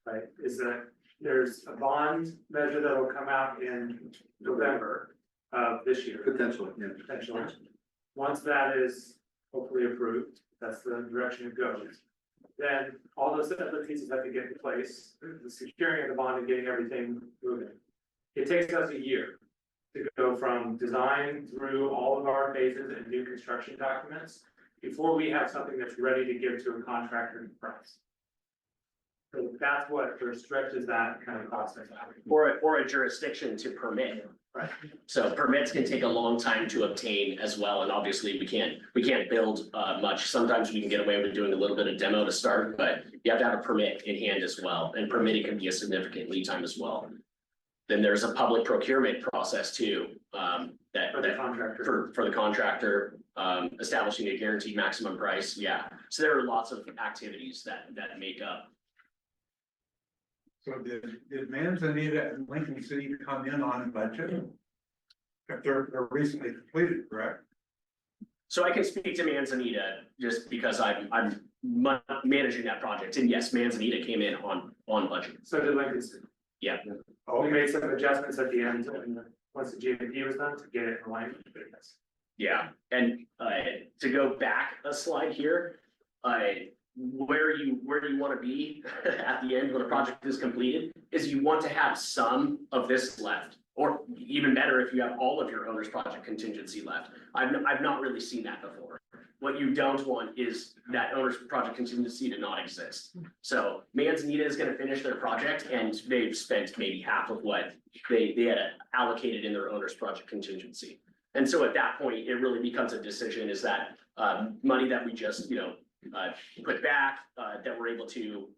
right, is that there's a bond measure that will come out in November of this year. Potentially, yeah. Potentially. Once that is hopefully approved, that's the direction it goes. Then all those other pieces have to get in place, the securing of the bond and getting everything moving. It takes us a year to go from design through all of our phases and new construction documents before we have something that's ready to give to a contractor in price. So that's what sort of stretches that kind of process out. Or a jurisdiction to permit. Right. So permits can take a long time to obtain as well, and obviously we can't build much. Sometimes we can get away with doing a little bit of demo to start, but you have to have a permit in hand as well, and permitting can be a significant lead time as well. Then there's a public procurement process too, For the contractor. for the contractor, establishing a guaranteed maximum price, yeah. So there are lots of activities that make up. So did Manzanita and Lincoln City come in on budget? If they're recently completed, correct? So I can speak to Manzanita just because I'm managing that project, and yes, Manzanita came in on budget. So did Lincoln City. Yeah. We made some adjustments at the end, once the GMP was done, to get it in line. Yeah, and to go back a slide here, where you want to be at the end when a project is completed is you want to have some of this left, or even better if you have all of your owner's project contingency left. I've not really seen that before. What you don't want is that owner's project contingency to not exist. So Manzanita is going to finish their project and they've spent maybe half of what they had allocated in their owner's project contingency. And so at that point, it really becomes a decision, is that money that we just, put back, that we're able to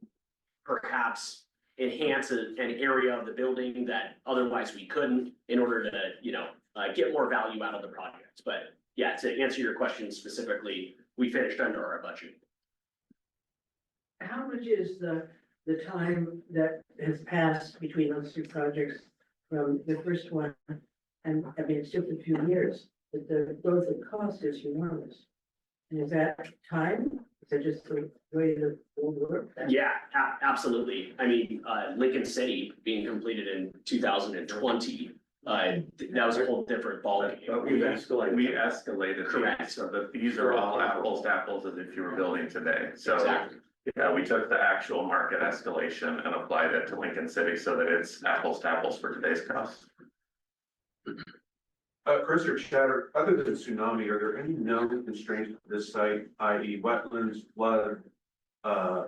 perhaps enhance an area of the building that otherwise we couldn't, in order to, get more value out of the project. But yeah, to answer your question specifically, we finished under our budget. How much is the time that has passed between those 2 projects from the first one? And I mean, it's took a few years, but the growth of cost is enormous. And is that time? Is that just the way the old work? Yeah, absolutely. I mean, Lincoln City being completed in 2020, that was a whole different ballgame. But we escalated. Correct. So that these are all apples to apples as if you were building today. So Exactly. yeah, we took the actual market escalation and applied it to Lincoln City so that it's apples to apples for today's cost. Chris or Chatter, other than tsunami, are there any known constraints to this site, i.e. wetlands, flood,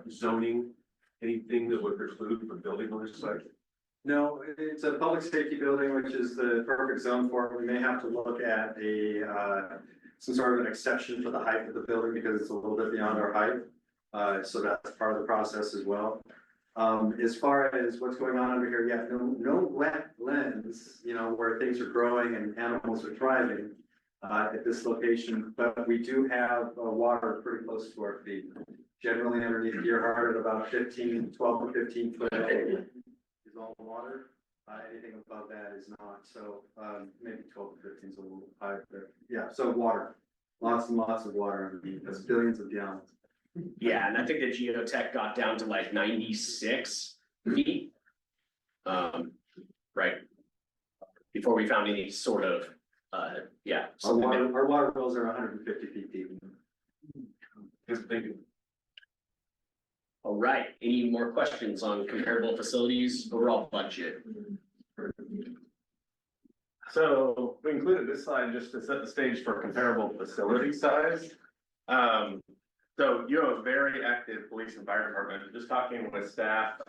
zoning? Anything that would preclude from building on this site? No, it's a public safety building, which is the perfect zone for it. We may have to look at some sort of an exception for the height of the building because it's a little bit beyond our height. So that's part of the process as well. As far as what's going on under here, yeah, no wetlands, where things are growing and animals are thriving at this location, but we do have water pretty close to our feet. Generally underneath Gearhart at about 12 to 15 foot is all water. Anything above that is not. So maybe 12 to 15 is a little high there. Yeah, so water, lots and lots of water underneath. That's billions of gallons. Yeah, and I think the geotech got down to like 96 feet. Right. Before we found any sort of, yeah. Our water bills are 150 feet deep. Yes, thank you. All right, any more questions on comparable facilities, overall budget? So we included this slide just to set the stage for comparable facility size. So you have a very active police and fire department. Just talking with staff,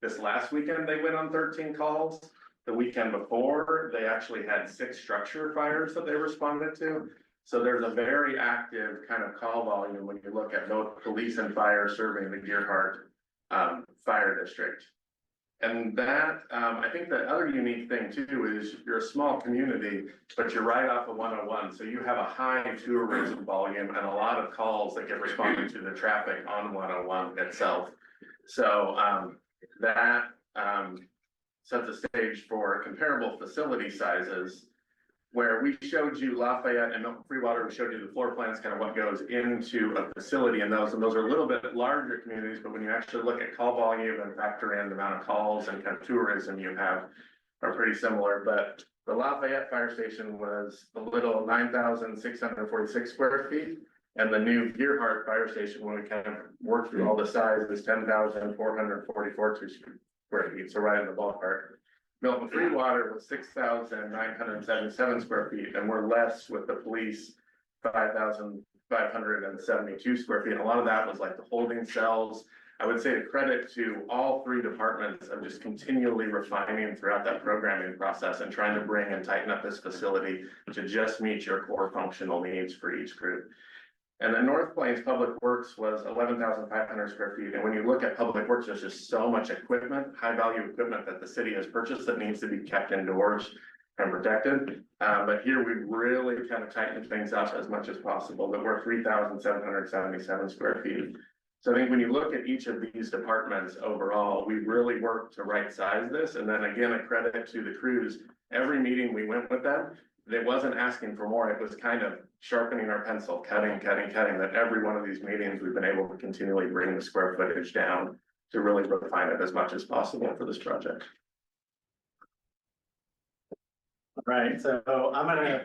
this last weekend, they went on 13 calls. the weekend before, they actually had 6 structure fires that they responded to. So there's a very active kind of call volume when you look at both police and fire serving the Gearhart fire district. And that, I think the other unique thing too is you're a small community, but you're right off of 101. So you have a high tourism volume and a lot of calls that get responded to the traffic on 101 itself. So that sets the stage for comparable facility sizes, where we showed you Lafayette and Milton Freewater, we showed you the floor plans, kind of what goes into a facility in those, and those are a little bit larger communities, but when you actually look at call volume and factor in the amount of calls and kind of tourism you have are pretty similar. But the Lafayette Fire Station was a little 9,646 square feet, and the new Gearhart Fire Station, when we kind of worked through all the sizes, 10,444 square feet, so right in the ballpark. Milton Freewater was 6,977 square feet, and we're less with the police, 5,572 square feet. And a lot of that was like the holding cells. I would say a credit to all 3 departments of just continually refining throughout that programming process and trying to bring and tighten up this facility to just meet your core functional needs for each group. And then North Plains Public Works was 11,500 square feet. And when you look at Public Works, there's just so much equipment, high value equipment that the city has purchased that needs to be kept indoors and protected. But here we really kind of tightened things up as much as possible, but we're 3,777 square feet. So I think when you look at each of these departments overall, we really worked to right size this. And then again, a credit to the crews. Every meeting we went with them, it wasn't asking for more, it was kind of sharpening our pencil, cutting, that every one of these meetings, we've been able to continually bring the square footage down to really refine it as much as possible for this project. Right, so I'm gonna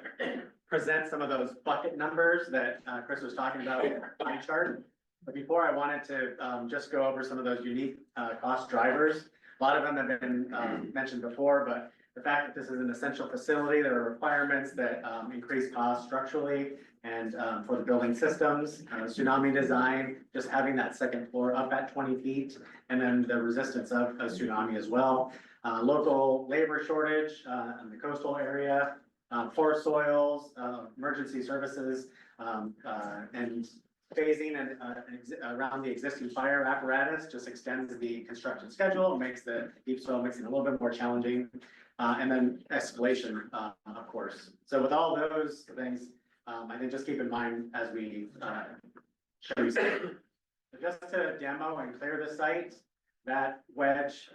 present some of those bucket numbers that Chris was talking about in the pie chart. But before, I wanted to just go over some of those unique cost drivers. A lot of them have been mentioned before, but the fact that this is an essential facility, there are requirements that increase costs structurally and for the building systems, tsunami design, just having that second floor up at 20 feet, and then the resistance of a tsunami as well. Local labor shortage in the coastal area, poor soils, emergency services, and phasing and around the existing fire apparatus just extends the construction schedule, makes the deep soil mixing a little bit more challenging. And then escalation, of course. So with all those things, I think just keep in mind as we show you. Just to demo and clear the site, that wedge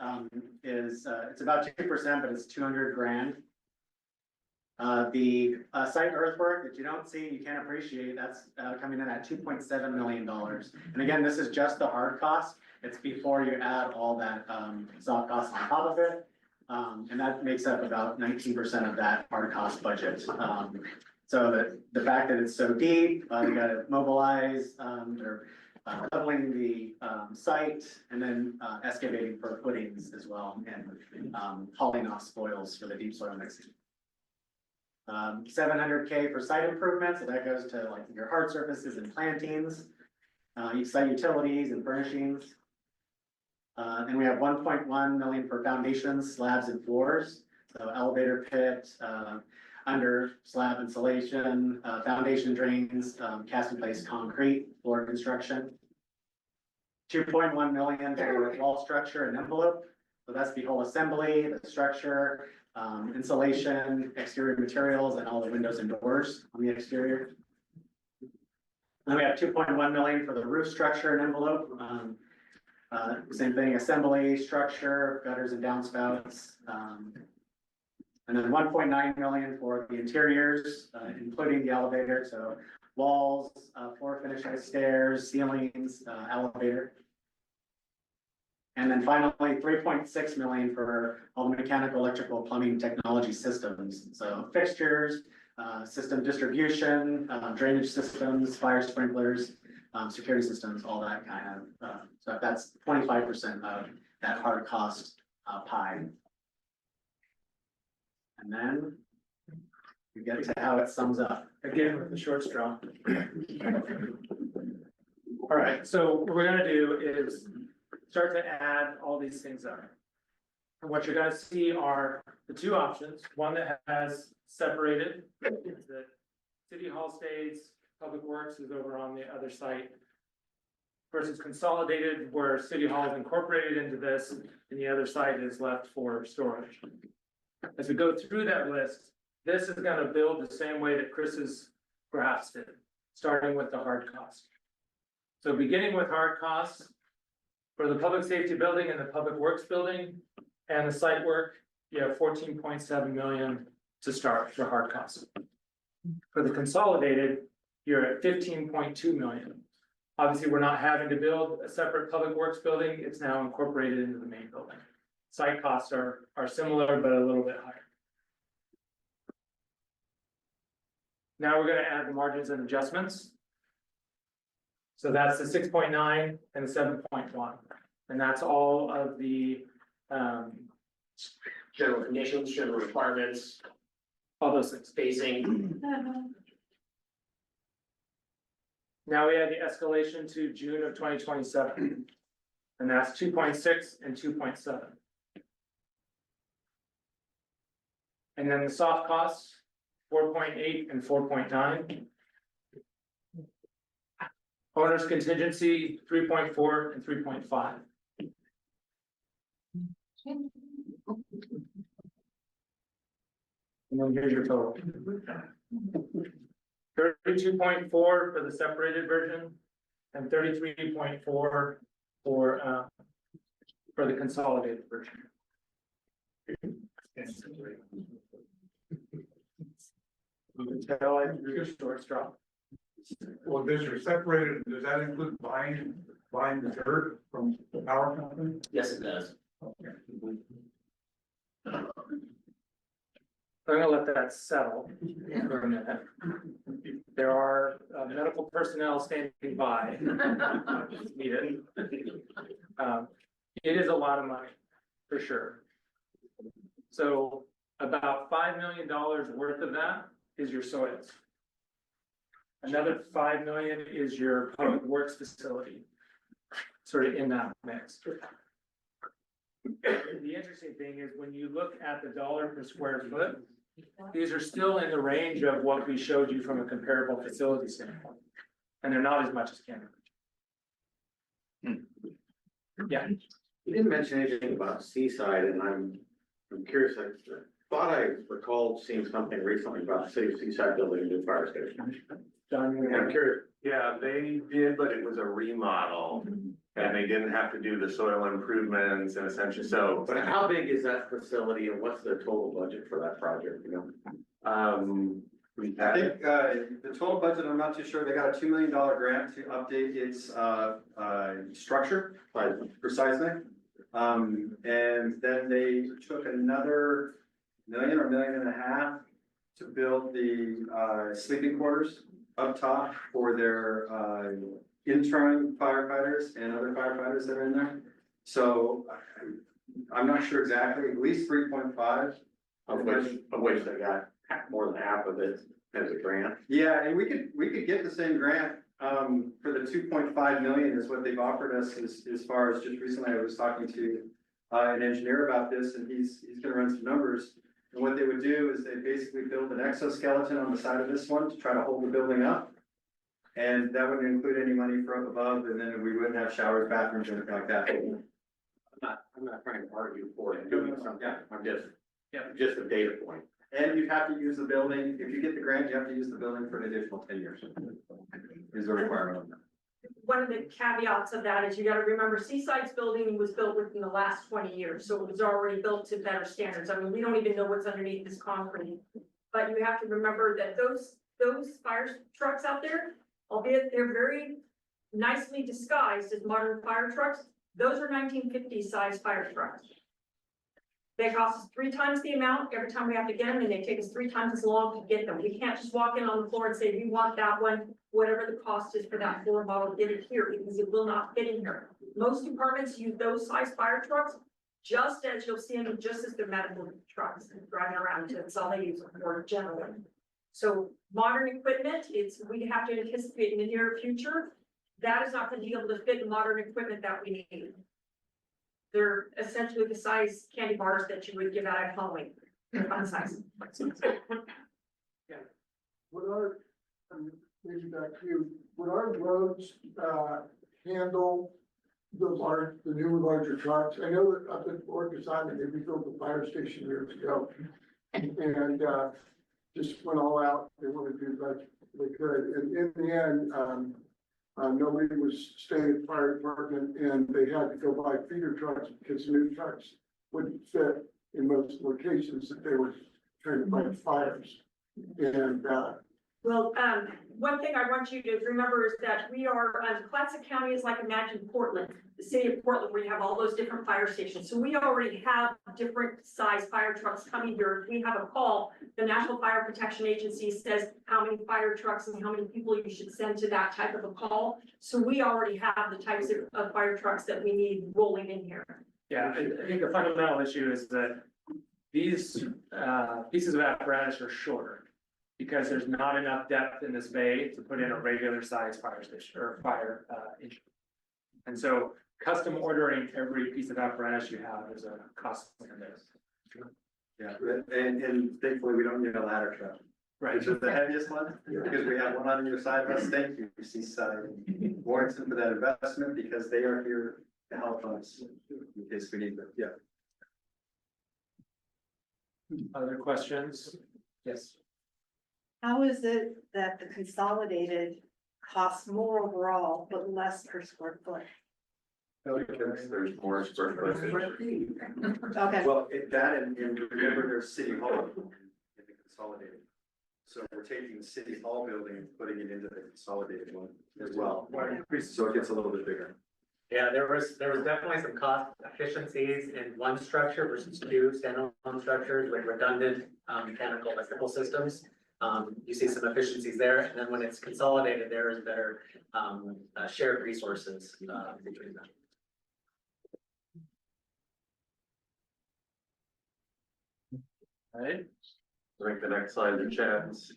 is, it's about 2%, but it's 200 grand. The site earthwork that you don't see, you can't appreciate, that's coming in at $2.7 million. And again, this is just the hard cost. It's before you add all that soft costs on top of it. And that makes up about 19% of that hard cost budget. So the fact that it's so deep, you gotta mobilize, they're leveling the site and then excavating for footings as well and hauling off spoils for the deep soil mixing. 700K for site improvements, so that goes to like your hard surfaces and plantings, site utilities and furnishings. And we have 1.1 million for foundations, slabs and floors, so elevator pit, under slab insulation, foundation drains, cast in place concrete, floor construction. 2.1 million for wall structure and envelope, so that's the whole assembly, the structure, insulation, exterior materials, and all the windows and doors on the exterior. Then we have 2.1 million for the roof structure and envelope. Same thing, assembly, structure, gutters and downspouts. And then 1.9 million for the interiors, including the elevator, so walls, floor finishes, stairs, ceilings, elevator. And then finally, 3.6 million for all the mechanical, electrical, plumbing, technology systems. So fixtures, system distribution, drainage systems, fire sprinklers, security systems, all that kind of, so that's 25% of that hard cost pie. And then we get to how it sums up. Again, with the short straw. All right, so what we're gonna do is start to add all these things up. And what you're gonna see are the two options, one that has separated, the city hall stays, public works is over on the other site. Versus consolidated, where city hall is incorporated into this, and the other site is left for storage. As we go through that list, this is gonna build the same way that Chris's graphs did, starting with the hard cost. So beginning with hard costs, for the public safety building and the public works building and the site work, you have 14.7 million to start for hard costs. For the consolidated, you're at 15.2 million. Obviously, we're not having to build a separate public works building, it's now incorporated into the main building. Site costs are similar, but a little bit higher. Now we're gonna add the margins and adjustments. So that's the 6.9 and the 7.1, and that's all of the, General conditions, general requirements, all those things. phasing. Now we add the escalation to June of 2027. And that's 2.6 and 2.7. And then the soft costs, 4.8 and 4.9. Owner's contingency, 3.4 and 3.5. And then here's your total. 32.4 for the separated version and 33.4 for the consolidated version. Until I drew a short straw. Well, this are separated, does that include buying the dirt from the power company? Yes, it does. I'm gonna let that settle for a minute. There are medical personnel standing by. if needed. It is a lot of money, for sure. So about $5 million worth of that is your soils. Another 5 million is your public works facility, sort of in that mix. The interesting thing is when you look at the dollar per square foot, these are still in the range of what we showed you from a comparable facility standpoint. And they're not as much as Cambridge. Yeah, You didn't mention anything about Seaside, and I'm curious, I thought I recalled seeing something recently about the city of Seaside building a new fire station. John, And I'm curious, Yeah, they did, but it was a remodel and they didn't have to do the soil improvements and essentially so. but how big is that facility and what's the total budget for that project, you know? We I think, the total budget, I'm not too sure, they got a $2 million grant to update its, structure for seismic. And then they took another million or $1.5 million to build the, sleeping quarters up top for their, intern firefighters and other firefighters that are in there. So I'm not sure exactly, at least 3.5. Of which they got more than half of it as a grant. Yeah, and we could get the same grant, for the 2.5 million is what they've offered us as far as just recently I was talking to an engineer about this and he's gonna run some numbers. And what they would do is they basically build an exoskeleton on the side of this one to try to hold the building up. And that wouldn't include any money for up above, and then we wouldn't have showers, bathrooms, or anything like that. I'm not trying to argue for it, doing something, Yeah. I'm just, Yeah. just a data point. And you have to use the building, if you get the grant, you have to use the building for an additional 10 years. Is the requirement on that. One of the caveats of that is you gotta remember Seaside's building was built within the last 20 years, so it was already built to better standards. I mean, we don't even know what's underneath this concrete. But you have to remember that those fire trucks out there, albeit they're very nicely disguised as modern fire trucks, those are 1950s size fire trucks. They cost us 3 times the amount every time we have to get them, and they take us 3 times as long to get them. We can't just walk in on the floor and say, we want that one, whatever the cost is for that floor model, get it here, because it will not fit in here. Most departments use those size fire trucks, just as you'll see them, just as their medical trucks driving around, that's all they use them for generally. So modern equipment, we have to anticipate in the near future, that is not going to be able to fit the modern equipment that we need. They're essentially the size candy bars that you would give out at Halloween. fun size. Would our, maybe back to you, would our roads, handle the new larger trucks? I know that up at Orcas Island, they rebuilt the fire station years ago. And, just went all out, they wanted to do like they could, and in the end, nobody was staying at the fire department, and they had to go buy feeder trucks because new trucks wouldn't fit in most locations that they were trying to fight fires. And, Well, one thing I want you to remember is that we are, Clatsop County is like, imagine Portland, the city of Portland, where you have all those different fire stations. So we already have different size fire trucks coming here. If we have a call, the National Fire Protection Agency says how many fire trucks and how many people you should send to that type of a call. So we already have the types of fire trucks that we need rolling in here. Yeah, I think the fundamental issue is that these pieces of apparatus are shorter. Because there's not enough depth in this bay to put in a regular size fire station or fire engine. And so custom ordering every piece of apparatus you have is a cost in this. Yeah, and thankfully, we don't need a ladder truck. Right. Which is the heaviest one, because we have one on either side of us. Thank you, Seaside and Warrington, for that investment, because they are here to help us in case we need them. Yeah. Other questions? Yes. How is it that the consolidated costs more overall, but less per square foot? Because there's more square footage. Okay, Well, that and remember there's City Hall in the consolidated. So we're taking the City Hall building and putting it into the consolidated one as well. So it gets a little bit bigger. Yeah, there was definitely some cost efficiencies in one structure versus two standalone structures with redundant mechanical electrical systems. You see some efficiencies there, and then when it's consolidated, there is better shared resources between them. All right. I think the next slide in chats.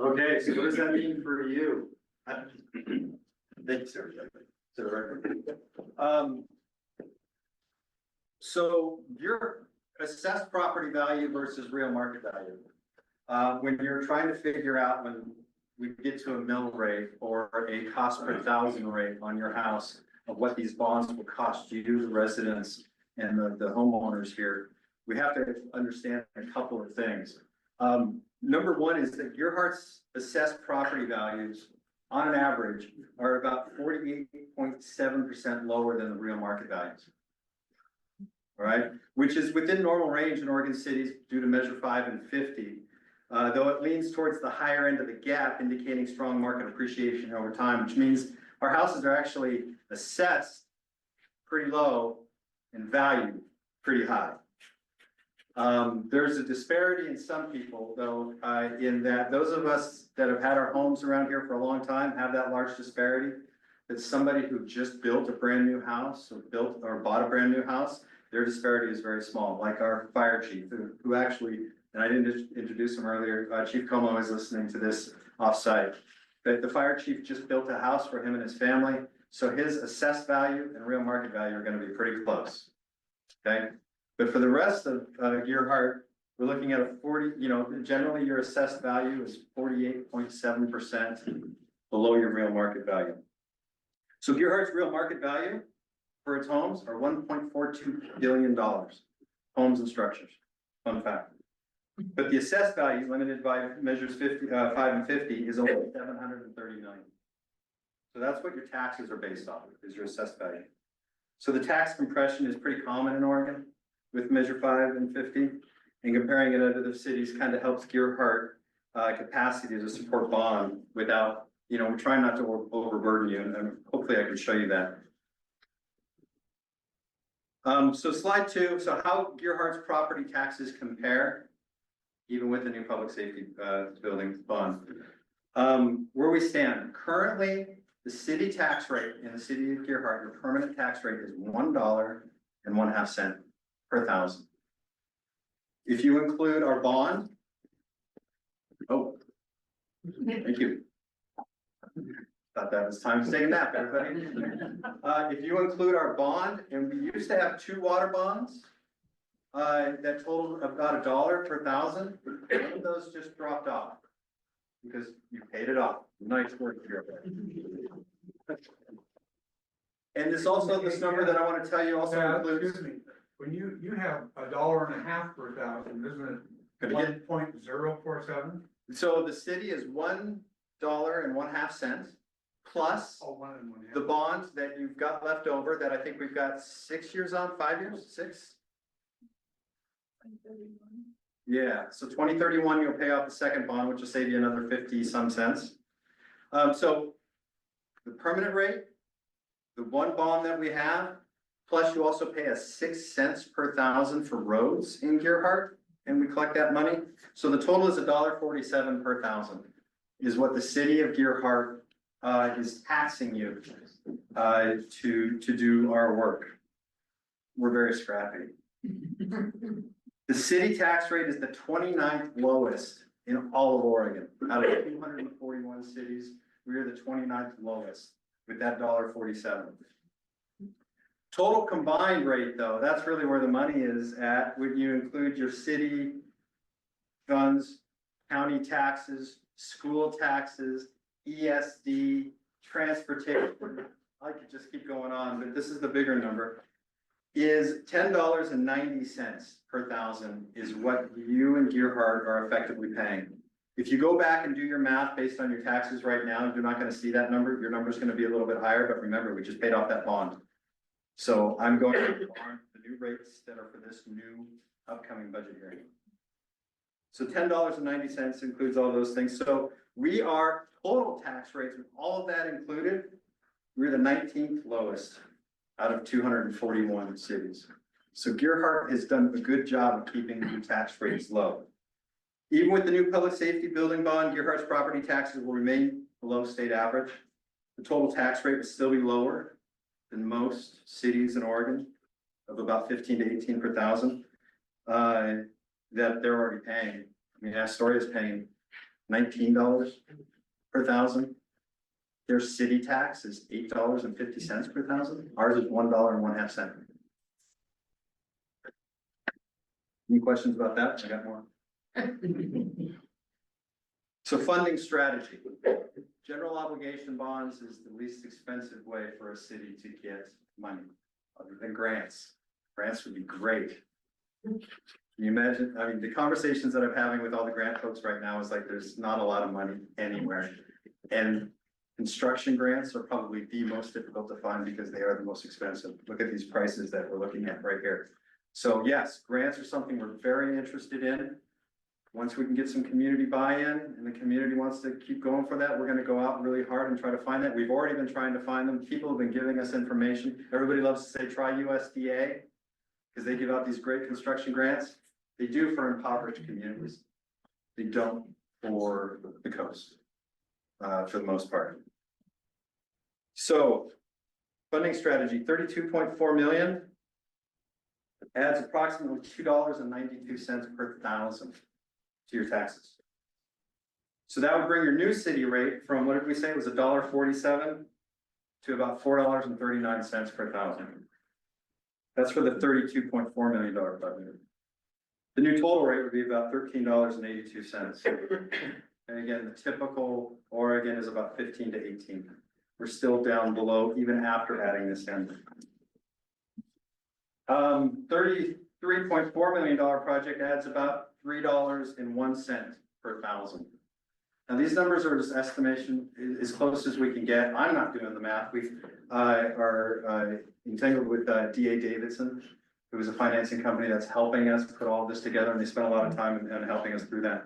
Okay, so what does that mean for you? Thanks, sir. To the record. So your assessed property value versus real market value. When you're trying to figure out when we get to a mill rate or a cost per thousand rate on your house of what these bonds will cost you, the residents and the homeowners here, we have to understand a couple of things. Number one is that Gearhart's assessed property values on an average are about 48.7% lower than the real market values. All right, which is within normal range in Oregon cities due to Measure 5 and 50. Though it leans towards the higher end of the gap, indicating strong market appreciation over time, which means our houses are actually assessed pretty low and valued pretty high. There's a disparity in some people, though, in that those of us that have had our homes around here for a long time have that large disparity. That somebody who just built a brand new house or bought a brand new house, their disparity is very small, like our fire chief, who actually, and I didn't introduce him earlier, Chief Como is listening to this offsite. But the fire chief just built a house for him and his family, so his assessed value and real market value are gonna be pretty close. Okay, but for the rest of Gearhart, we're looking at a 40, generally your assessed value is 48.7% below your real market value. So Gearhart's real market value for its homes are $1.42 billion, homes and structures, fun fact. But the assessed value limited by measures 5 and 50 is only $730 million. So that's what your taxes are based off, is your assessed value. So the tax compression is pretty common in Oregon with measure 5 and 50, and comparing it to other cities kind of helps Gearhart capacity to support bond without, we're trying not to overburden you, and hopefully I can show you that. So slide 2, so how Gearhart's property taxes compare, even with the new public safety building bond. Where we stand, currently, the city tax rate in the city of Gearhart, your permanent tax rate is $1.50 per thousand. If you include our bond, thank you. Thought that was time to take a nap, everybody. If you include our bond, and we used to have 2 water bonds, that totaled about $1 per thousand. One of those just dropped off. Because you paid it off. Nice work here. And this also, this number that I want to tell you also includes. Excuse me, when you have $1.50 per thousand, isn't it Gonna get- 1.047? So the city is $1.50 plus Oh, 1 and 1/2. the bond that you've got left over that I think we've got 6 years on, 5 years, 6? Yeah, so 2031, you'll pay off the second bond, which will save you another 50 some cents. So the permanent rate, the one bond that we have, plus you also pay us 6 cents per thousand for roads in Gearhart, and we collect that money. So the total is $1.47 per thousand, is what the city of Gearhart is taxing you to do our work. We're very scrappy. The city tax rate is the 29th lowest in all of Oregon. Out of 241 cities, we are the 29th lowest with that $1.47. Total combined rate, though, that's really where the money is at. When you include your city funds, county taxes, school taxes, ESD, transportation, I could just keep going on, but this is the bigger number, is $10.90 per thousand is what you and Gearhart are effectively paying. If you go back and do your math based on your taxes right now, you're not gonna see that number. Your number's gonna be a little bit higher, but remember, we just paid off that bond. So I'm going to the new rates that are for this new upcoming budget hearing. So $10.90 includes all those things. So we are total tax rates with all of that included. We're the 19th lowest out of 241 cities. So Gearhart has done a good job of keeping the tax rates low. Even with the new public safety building bond, Gearhart's property taxes will remain below state average. The total tax rate will still be lower than most cities in Oregon of about 15 to 18 per thousand. That they're already paying. I mean, Astoria is paying $19 per thousand. Their city tax is $8.50 per thousand. Ours is $1.50. Any questions about that? I got more. So funding strategy. General obligation bonds is the least expensive way for a city to get money, other than grants. Grants would be great. Can you imagine? I mean, the conversations that I'm having with all the grant folks right now is like, there's not a lot of money anywhere. And construction grants are probably the most difficult to find because they are the most expensive. Look at these prices that we're looking at right here. So yes, grants are something we're very interested in. Once we can get some community buy-in and the community wants to keep going for that, we're gonna go out really hard and try to find that. We've already been trying to find them. People have been giving us information. Everybody loves to say, try USDA, because they give out these great construction grants. They do for impoverished communities. They don't for the coast, for the most part. So, funding strategy, 32.4 million. Adds approximately $2.92 per thousand to your taxes. So that would bring your new city rate from, what did we say, it was $1.47 to about $4.39 per thousand. That's for the $32.4 million budget. The new total rate would be about $13.82. And again, the typical Oregon is about 15 to 18. We're still down below even after adding this in. $33.4 million project adds about $3.01 per thousand. Now, these numbers are just estimation, as close as we can get. I'm not doing the math. We are entangled with DA Davidson, who is a financing company that's helping us put all this together, and they spent a lot of time in helping us through that.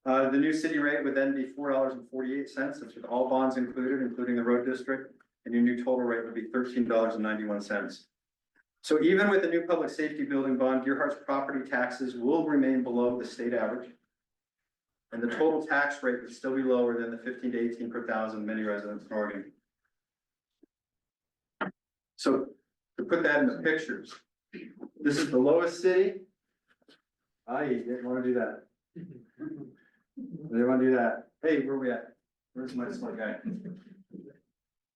The new city rate would then be $4.48. That's with all bonds included, including the road district, and your new total rate would be $13.91. So even with the new public safety building bond, Gearhart's property taxes will remain below the state average. And the total tax rate would still be lower than the 15 to 18 per thousand many residents in Oregon. So to put that in the pictures, this is the lowest city. I didn't want to do that. I didn't want to do that. Hey, where are we at? Where's my smart guy?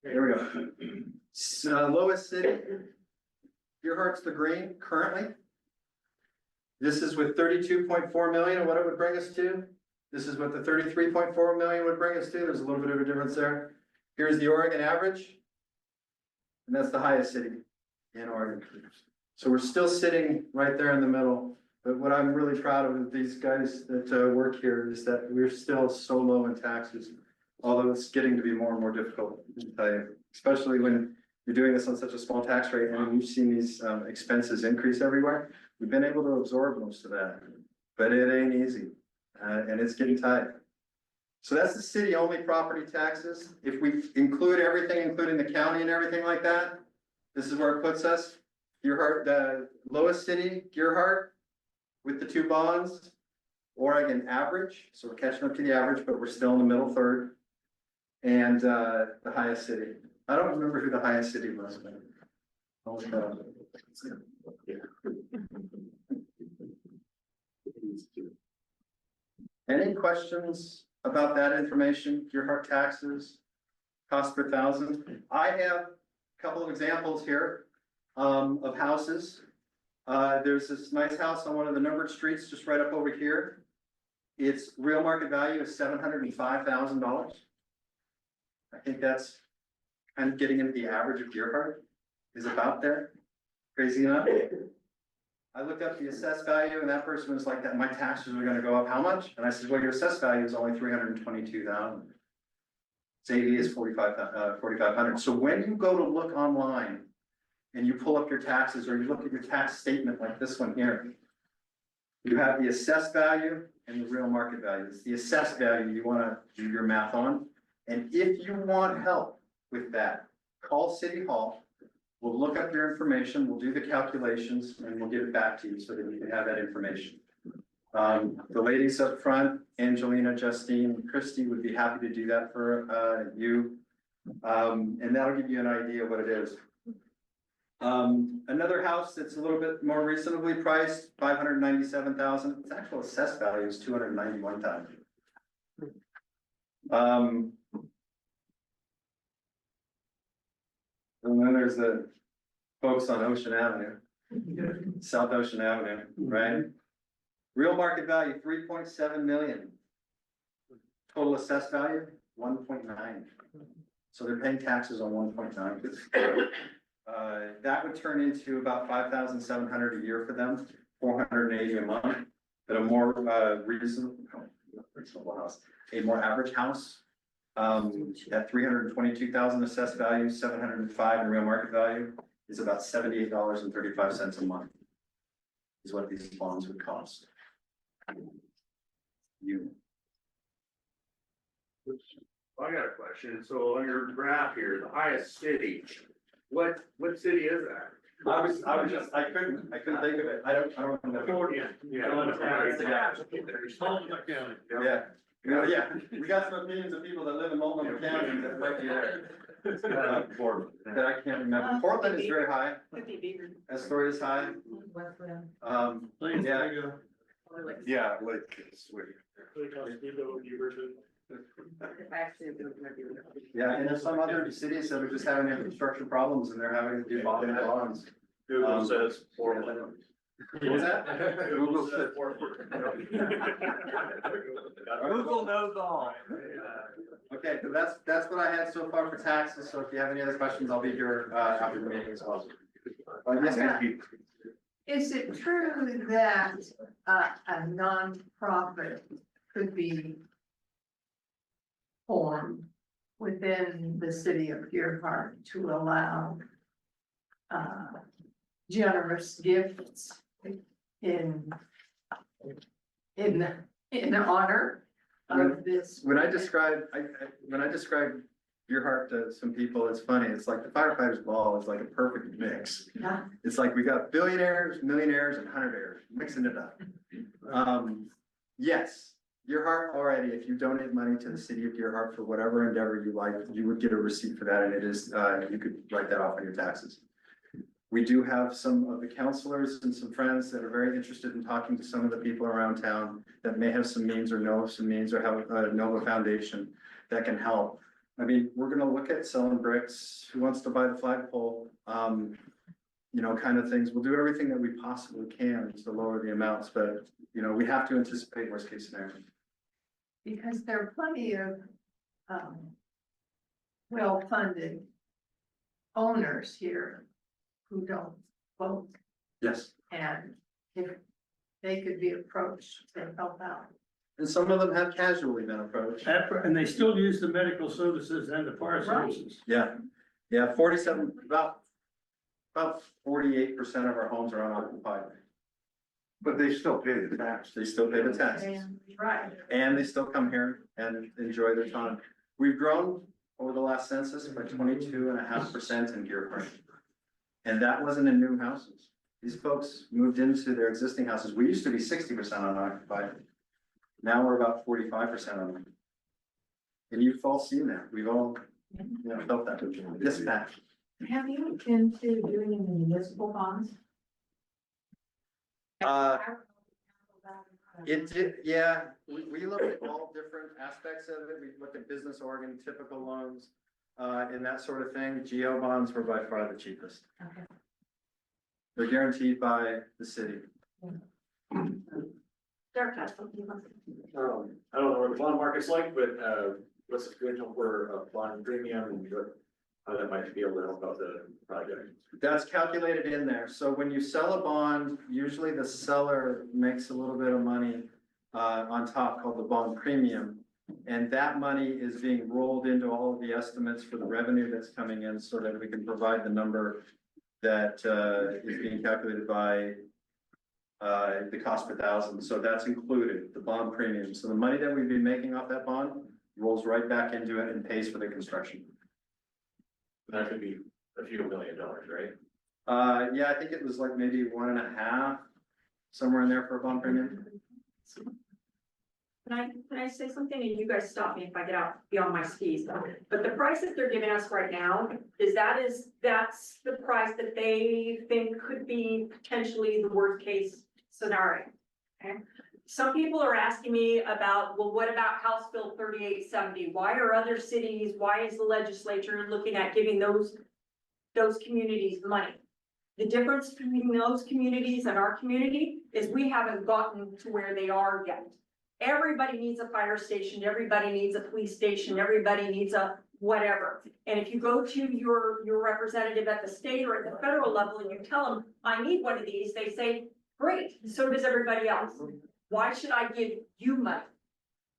There we go. So, lowest city. Gearhart's the green currently. This is with 32.4 million, what it would bring us to. This is what the 33.4 million would bring us to. There's a little bit of a difference there. Here's the Oregon average. And that's the highest city in Oregon. So we're still sitting right there in the middle. But what I'm really proud of with these guys that work here is that we're still so low in taxes. Although it's getting to be more and more difficult, I can tell you, especially when you're doing this on such a small tax rate and you've seen these expenses increase everywhere. We've been able to absorb most of that, but it ain't easy, and it's getting tight. So that's the city only property taxes. If we include everything, including the county and everything like that, this is where it puts us. Gearhart, the lowest city, Gearhart, with the two bonds. Oregon average, so we're catching up to the average, but we're still in the middle third. And the highest city. I don't remember who the highest city was. But I'll look that up. Any questions about that information? Gearhart taxes, cost per thousand? I have a couple of examples here of houses. There's this nice house on one of the numbered streets just right up over here. Its real market value is $705,000. I think that's kind of getting into the average of Gearhart is about there. Crazy enough. I looked up the assessed value and that person was like, that my taxes are gonna go up how much? And I said, well, your assessed value is only 322,000. AV is 4,500. So when you go to look online and you pull up your taxes or you look at your tax statement like this one here, you have the assessed value and the real market value. It's the assessed value you wanna do your math on. And if you want help with that, call City Hall. We'll look up your information, we'll do the calculations, and we'll give it back to you so that you can have that information. The ladies up front, Angelina, Justine, Christy would be happy to do that for you. And that'll give you an idea of what it is. Another house that's a little bit more reasonably priced, $597,000. Its actual assessed value is $291,000. And then there's the folks on Ocean Avenue, South Ocean Avenue, right? Real market value, 3.7 million. Total assessed value, 1.9. So they're paying taxes on 1.9. That would turn into about 5,700 a year for them, 480 a month. But a more reasonable house, a more average house. At 322,000 assessed value, 705 in real market value is about $78.35 a month. Is what these bonds would cost. You. I got a question. So on your graph here, the highest city, what city is that? I couldn't think of it. I don't know. California. Yeah, we got some opinions of people that live in Multnomah County that might be there. That I can't remember. Portland is very high. Astoria is high. Yeah. Yeah, like, sweet. Yeah, and there's some other cities that are just having infrastructure problems and they're having to do bonds. Google says Portland. What was that? Google said Portland. Google knows all. Okay, so that's what I had so far for taxes. So if you have any other questions, I'll be here after the meeting as well. Yes, ma'am. Is it true that a nonprofit could be formed within the city of Gearhart to allow generous gifts in honor of this? When I describe Gearhart to some people, it's funny. It's like the firefighters ball is like a perfect mix. Yeah. It's like we got billionaires, millionaires, and hundredaires mixing it up. Yes, Gearhart already, if you donate money to the city of Gearhart for whatever endeavor you like, you would get a receipt for that, and it is, you could write that off on your taxes. We do have some of the counselors and some friends that are very interested in talking to some of the people around town that may have some means or know of some means or have a Nova Foundation that can help. I mean, we're gonna look at selling bricks. Who wants to buy the flagpole? you know, kind of things. We'll do everything that we possibly can to lower the amounts, but, you know, we have to anticipate worst case scenario. Because there are plenty of, well-funded owners here who don't vote, Yes. and if they could be approached to help out. And some of them have casually been approached. And they still use the medical services and the fire Right. services. Yeah, 47, about 48% of our homes are unoccupied. But they still pay the tax. They still pay the taxes. Right. And they still come here and enjoy their time. We've grown over the last census by 22.5% in Deer Park. And that wasn't in new houses. These folks moved into their existing houses. We used to be 60% unoccupied. Now we're about 45% on them. And you've all seen that. We've all, you know, felt that. This back. Have you looked into doing any municipal bonds? It did, yeah, we looked at all different aspects of it. We looked at business organ, typical loans, and that sort of thing. Geo bonds were by far the cheapest. Okay. They're guaranteed by the city. Derek has something. I don't know what the bond market's like, but, what's the potential for a bond premium and how that might be able to help out the project? That's calculated in there. So when you sell a bond, usually the seller makes a little bit of money on top called the bond premium. And that money is being rolled into all of the estimates for the revenue that's coming in so that we can provide the number that is being calculated by the cost per thousand. So that's included, the bond premium. So the money that we've been making off that bond rolls right back into it and pays for the construction. That could be a few $1 million, right? Yeah, I think it was like maybe 1.5, somewhere in there for a bond premium. Can I say something, and you guys stop me if I get out beyond my skis, but the price that they're giving us right now that's the price that they think could be potentially the worst case scenario. Okay, some people are asking me about, well, what about House Bill 3870? Why are other cities, why is the legislature looking at giving those communities money? The difference between those communities and our community is we haven't gotten to where they are yet. Everybody needs a fire station, everybody needs a police station, everybody needs a whatever. And if you go to your representative at the state or at the federal level and you tell them, I need one of these, they say, great, so does everybody else. Why should I give you money?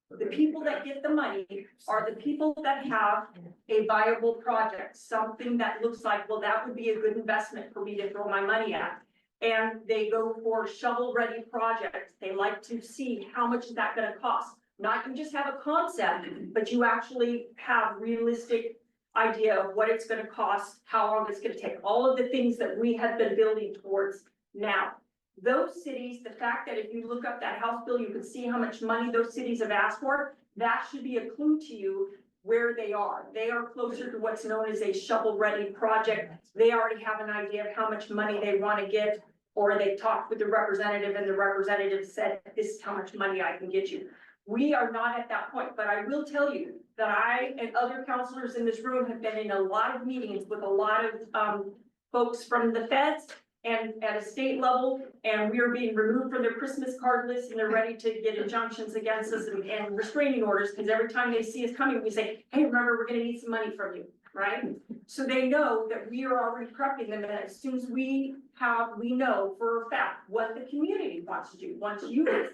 The people that get the money are the people that have a viable project, something that looks like, well, that would be a good investment for me to throw my money at. And they go for shovel-ready projects. They like to see how much is that gonna cost. Not you just have a concept, but you actually have realistic idea of what it's gonna cost, how long it's gonna take, all of the things that we have been building towards now. Those cities, the fact that if you look up that House bill, you can see how much money those cities have asked for, that should be a clue to you where they are. They are closer to what's known as a shovel-ready project. They already have an idea of how much money they want to get, or they talked with the representative and the representative said, this is how much money I can get you. We are not at that point, but I will tell you that I and other counselors in this room have been in a lot of meetings with a lot of folks from the feds and at a state level, and we are being removed from their Christmas card list, and they're ready to get injunctions against us and restraining orders, because every time they see us coming, we say, hey, remember, we're gonna need some money from you, right? So they know that we are already prepping them, and as soon as we know for a fact what the community wants to do, once you decide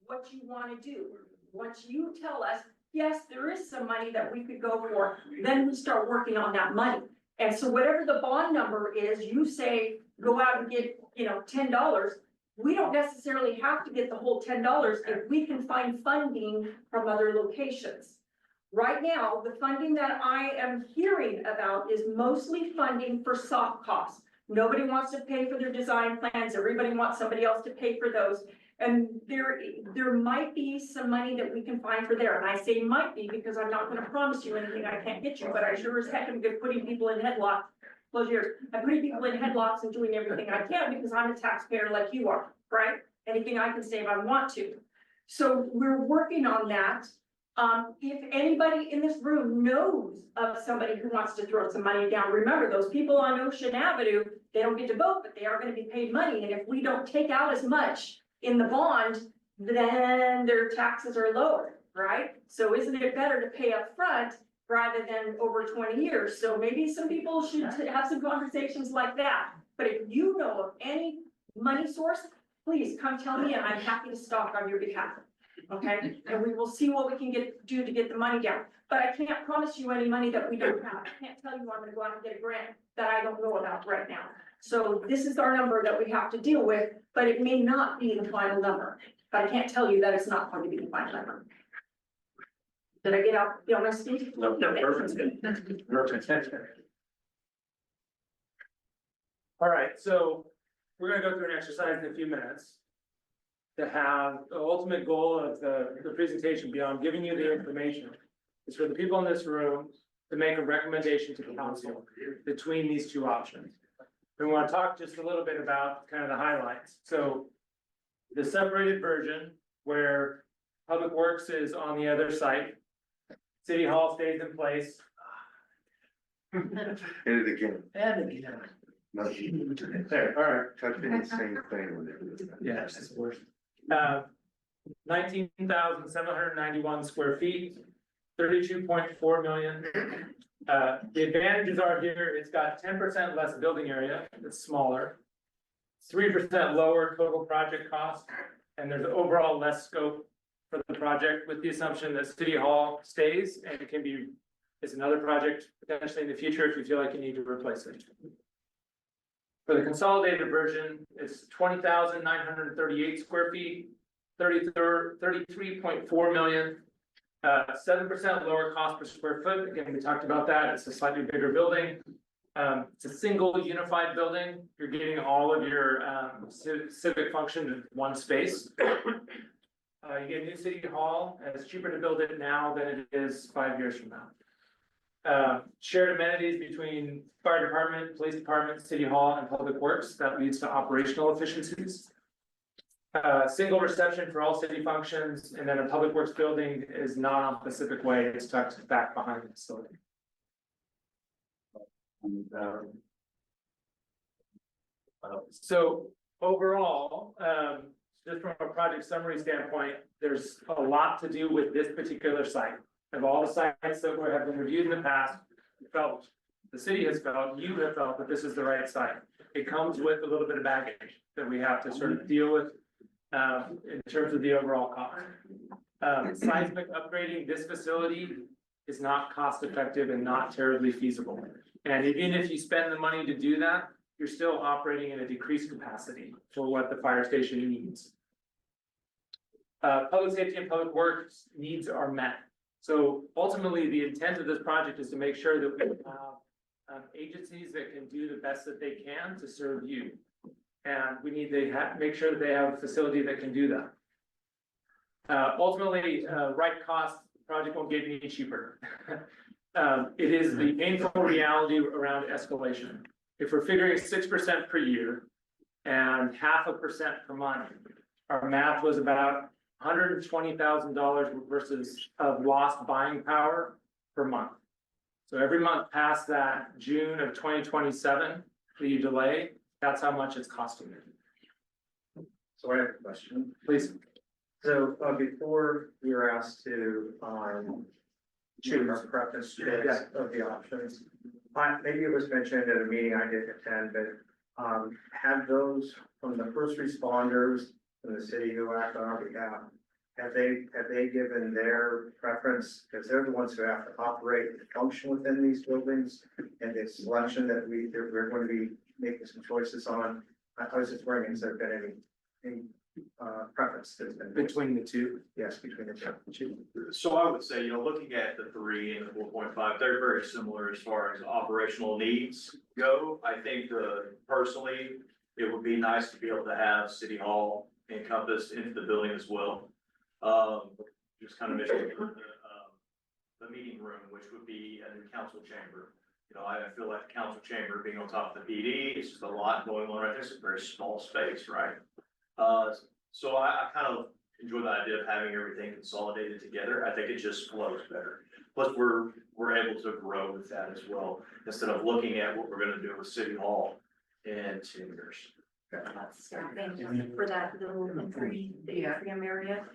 what you wanna do, once you tell us, yes, there is some money that we could go for, then we start working on that money. And so whatever the bond number is, you say, go out and get, $10. We don't necessarily have to get the whole $10 if we can find funding from other locations. Right now, the funding that I am hearing about is mostly funding for soft costs. Nobody wants to pay for their design plans. Everybody wants somebody else to pay for those. And there might be some money that we can find for there. And I say might be because I'm not gonna promise you anything I can't get you, but I sure as heck am good putting people in headlocks. Close your ears. I'm putting people in headlocks and doing everything I can because I'm a taxpayer like you are, right? Anything I can save, I want to. So we're working on that. If anybody in this room knows of somebody who wants to throw some money down, remember those people on Ocean Avenue, they don't get to vote, but they are gonna be paid money, and if we don't take out as much in the bond, then their taxes are lower, right? So isn't it better to pay up front rather than over 20 years? So maybe some people should have some conversations like that. But if you know of any money source, please come tell me and I'm happy to stalk on your behalf. Okay, and we will see what we can do to get the money down. But I can't promise you any money that we don't have. I can't tell you I'm gonna go out and get a grant that I don't know about right now. So this is our number that we have to deal with, but it may not be the final number. But I can't tell you that it's not going to be the final number. Did I get out, my speech? No, perfect. Perfect. All right, so we're gonna go through an exercise in a few minutes to have the ultimate goal of the presentation beyond giving you the information is for the people in this room to make a recommendation to the council between these two options. We want to talk just a little bit about kind of the highlights. So the separated version where Public Works is on the other site, City Hall stays in place. Hit it again. And again. There, all right. Touching the same thing with it. Yeah, it's the worst. 19,791 square feet, 32.4 million. The advantages are here, it's got 10% less building area, it's smaller. 3% lower total project cost, and there's overall less scope for the project with the assumption that City Hall stays and it can be, it's another project potentially in the future if you feel like you need to replace it. For the consolidated version, it's 20,938 square feet, 33.4 million. 7% lower cost per square foot. Again, we talked about that. It's a slightly bigger building. It's a single unified building. You're getting all of your civic function in one space. You get a new City Hall, and it's cheaper to build it now than it is 5 years from now. Shared amenities between fire department, police department, City Hall, and Public Works. That leads to operational efficiencies. Single reception for all city functions, and then a Public Works building is not on Pacific Way. It's tucked back behind the facility. So overall, just from a project summary standpoint, there's a lot to do with this particular site. Of all the sites that have been reviewed in the past, the city has felt, you have felt that this is the right site. It comes with a little bit of baggage that we have to sort of deal with in terms of the overall cost. Seismic upgrading this facility is not cost effective and not terribly feasible. And even if you spend the money to do that, you're still operating in a decreased capacity for what the fire station needs. Public safety and public works needs are met. So ultimately, the intent of this project is to make sure that we have agencies that can do the best that they can to serve you. And we need to make sure that they have a facility that can do that. Ultimately, right cost, the project won't get any cheaper. It is the painful reality around escalation. If we're figuring 6% per year and 0.5% per month, our math was about $120,000 versus of lost buying power per month. So every month past that June of 2027 that you delay, that's how much it's costing you. So I have a question. Please. So before we were asked to choose our preference of the options, maybe it was mentioned at a meeting I didn't attend, but have those from the first responders in the city who act on our behalf, have they given their preference? Because they're the ones who have to operate and function within these buildings, and the selection that we're going to be making some choices on. I was just wondering, has there been any preference that's been Between the two? Yes, between the two. So I would say, looking at the 3 and the 4.5, they're very similar as far as operational needs go. I think personally, it would be nice to be able to have City Hall encompassed into the building as well. Just kind of mentioning the meeting room, which would be a new council chamber. I feel like the council chamber being on top of the PD, it's just a lot going on right there. It's a very small space, right? So I kind of enjoy the idea of having everything consolidated together. I think it just flows better. Plus, we're able to grow with that as well, instead of looking at what we're gonna do with City Hall in 10 years. Staffing for that little the atrium area,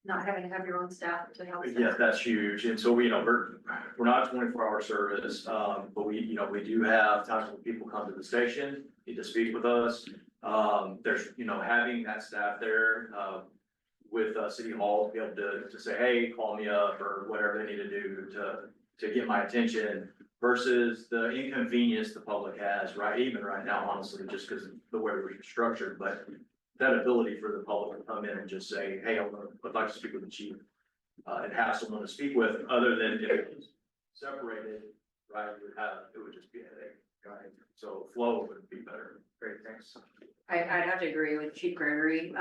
not having to have your own staff to help. Yeah, that's huge. And so we, we're not 24-hour service, but we do have times when people come to the station, need to speak with us. There's, having that staff there, with, City Hall to be able to say, hey, call me up or whatever they need to do to get my attention versus the inconvenience the public has, right? Even right now, honestly, just because of the way we're structured, but that ability for the public to come in and just say, hey, I'd like to speak with the chief, and have someone to speak with, other than if it was separated, right, it would just be a headache, right? So flow would be better. Great, thanks. I'd have to agree with Chief Gregory,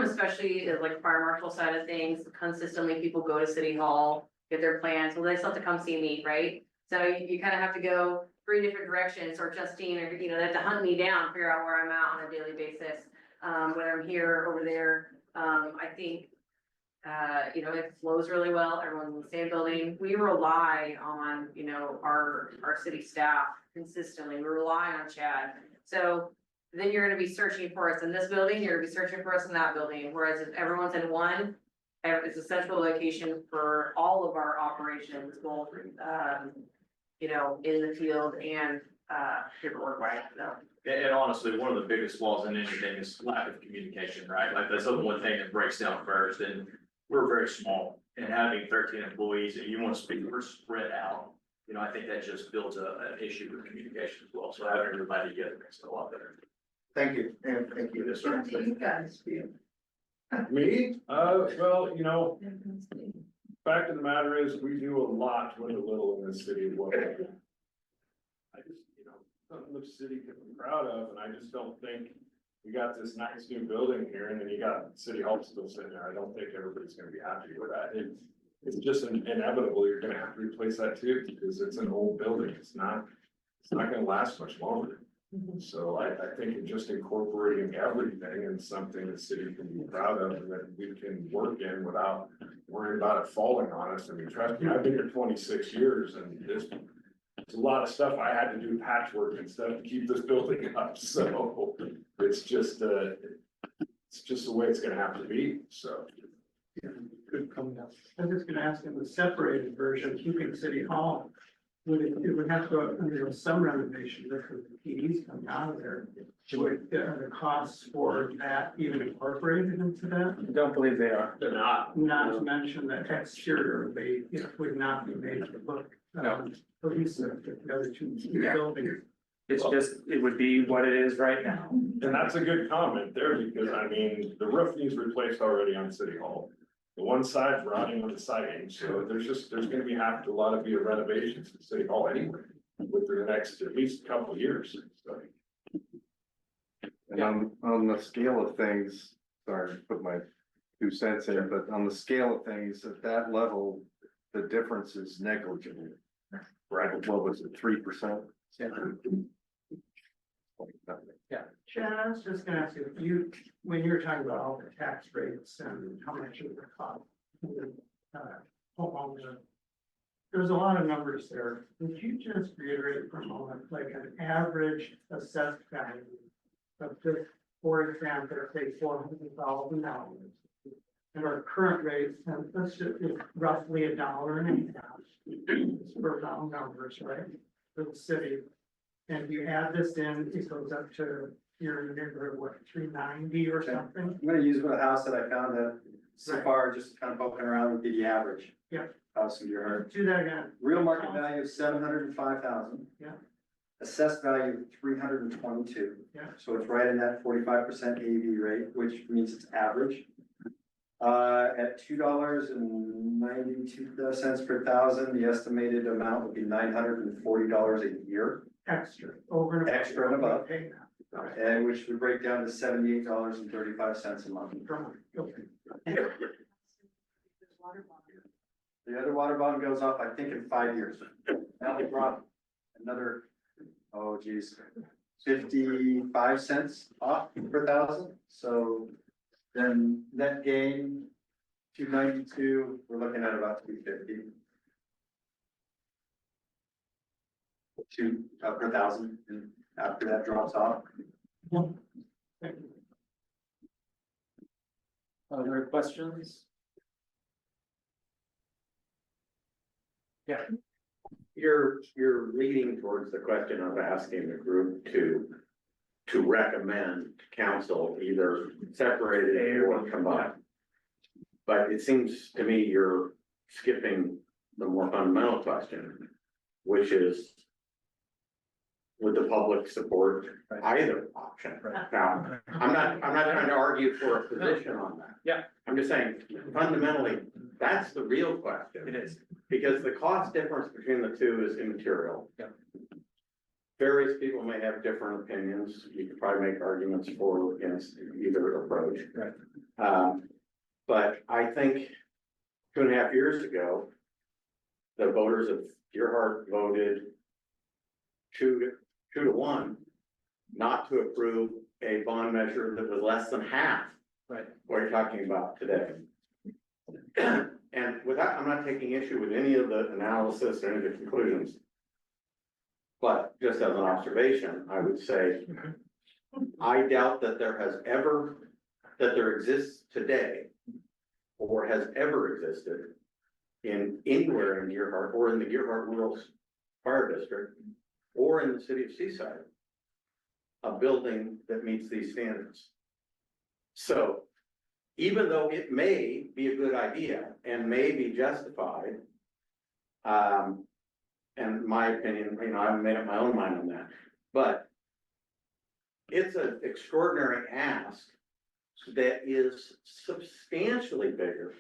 especially like fire marshal side of things. Consistently, people go to City Hall, get their plans, well, they still have to come see me, right? So you kind of have to go 3 different directions, or Justine, or, they have to hunt me down, figure out where I'm at on a daily basis. Whether I'm here, over there, I think, it flows really well, everyone's in the same building. We rely on, our city staff consistently, we rely on Chad. So then you're gonna be searching for us in this building, you're gonna be searching for us in that building, whereas if everyone's in one, it's a central location for all of our operations, both, in the field and, paperwork, right? So. And honestly, one of the biggest flaws in anything is lack of communication, right? Like that's the one thing that breaks down first, and we're very small, and having 13 employees, and you want to speak, we're spread out. I think that just builds an issue with communication as well, so having everybody together makes it a lot better. Thank you, and thank you. Yes, sir. How do you guys feel? Me? Well, fact of the matter is, we do a lot with a little in this city. What I just, something the city can be proud of, and I just don't think we got this nice new building here, and then you got City Hall still sitting there. I don't think everybody's gonna be happy with that. It's just inevitable. You're gonna have to replace that too, because it's an old building. It's not gonna last much longer. So I think just incorporating everything in something the city can be proud of and that we can work in without worrying about it falling on us. I mean, trust me, I've been here 26 years and there's a lot of stuff I had to do, patchwork and stuff to keep this building up. So it's just the way it's gonna have to be, so. Good coming up. I was just gonna ask in the separated version, keeping City Hall, it would have to go under some renovation because the PDs coming out of there. Are the costs for that even incorporated into that? I don't believe they are. They're not. Not to mention that exterior, would not be made to look, cohesive with the other 2 buildings. It's just, it would be what it is right now. And that's a good comment there, because I mean, the roof needs replaced already on City Hall. The one side's rotting with the siding, so there's gonna be a lot of renovations to City Hall anyway, within the next at least couple of years, so. And on the scale of things, sorry to put my 2 cents in, but on the scale of things, at that level, the difference is negligible. Right, what was it, 3%? Yeah. Chad, I was just gonna ask you, when you were talking about all the tax rates and how much it would cost. Homeowner, there's a lot of numbers there. Would you just reiterate for a moment, like an average assessed value of just, for example, say $400,000. And our current rate, and let's just, is roughly $1.50. For round numbers, right, for the city. And if you add this in, it goes up to, you're in the neighborhood, what, 390 or something? I'm gonna use a house that I found that so far, just kind of poking around would be the average. Yeah. House in your heart. Do that again. Real market value of 705,000. Yeah. Assessed value of 322. Yeah. So it's right in that 45% AV rate, which means it's average. At $2.92 per thousand, the estimated amount would be $940 a year. Extra, over and above. Extra and above. Pay now. And which would break down to $78.35 a month. The other water bond goes off, I think, in 5 years. Now they brought another, 55 cents off per thousand. So then net gain, 292, we're looking at about 250. Per thousand in after that drops off. Other questions? Yeah. You're leading towards the question of asking the group to recommend to council either separated or combined. But it seems to me you're skipping the more fundamental question, which is, would the public support either option? Now, I'm not trying to argue for a position on that. Yeah. I'm just saying fundamentally, that's the real question. It is. Because the cost difference between the two is immaterial. Yeah. Various people may have different opinions. You could probably make arguments for or against either approach. Right. But I think 2.5 years ago, the voters of Deerheart voted 2-1 not to approve a bond measure that was less than half Right. what you're talking about today. And with that, I'm not taking issue with any of the analysis or any of the conclusions. But just as an observation, I would say, I doubt that there exists today or has ever existed in anywhere in Deerheart or in the Deerheart Rural Fire District or in the city of Seaside, a building that meets these standards. So even though it may be a good idea and may be justified, and my opinion, I've made up my own mind on that, but it's an extraordinary ask that is substantially bigger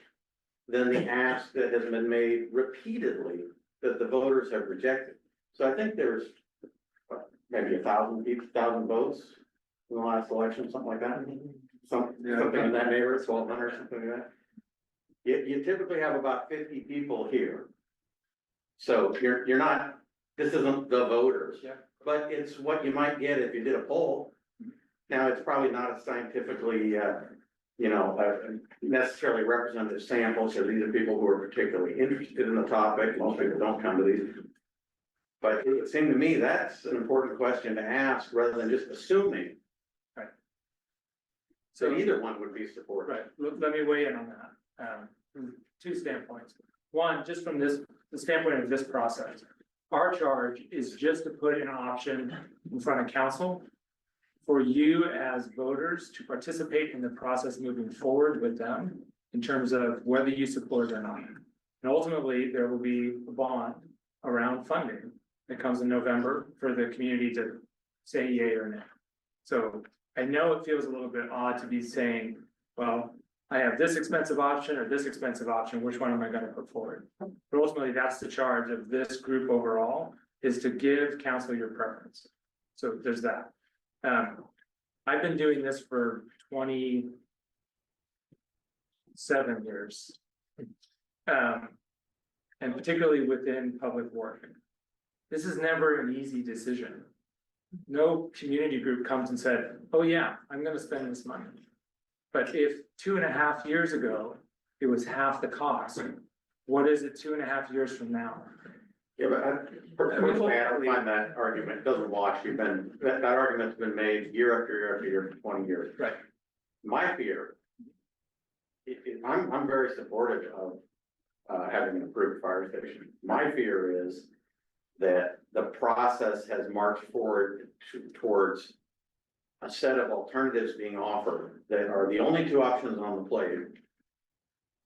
than the ask that has been made repeatedly that the voters have rejected. So I think there's maybe 1,000 votes in the last election, something like that. Something in that neighborhood, 1,200, something like that. You typically have about 50 people here. So you're not, this isn't the voters. Yeah. But it's what you might get if you did a poll. Now, it's probably not a scientifically, necessarily representative sample, so these are people who are particularly interested in the topic. Most people don't come to these. But it seemed to me that's an important question to ask rather than just assuming. Right. So either one would be supported. Right, let me weigh in on that, from 2 standpoints. One, just from the standpoint of this process, our charge is just to put an option in front of council for you as voters to participate in the process moving forward with them in terms of whether you support it or not. And ultimately, there will be a bond around funding that comes in November for the community to say yay or nay. So I know it feels a little bit odd to be saying, well, I have this expensive option or this expensive option, which one am I gonna put forward? But ultimately, that's the charge of this group overall, is to give council your preference. So there's that. I've been doing this for 27 years. And particularly within public work. This is never an easy decision. No community group comes and said, oh yeah, I'm gonna spend this money. But if 2.5 years ago, it was half the cost, what is it 2.5 years from now? Yeah, but personally, I don't find that argument, doesn't wash, that argument's been made year after year after year for 20 years. Right. My fear, I'm very supportive of having an approved fire station. My fear is that the process has marched forward towards a set of alternatives being offered that are the only 2 options on the plate.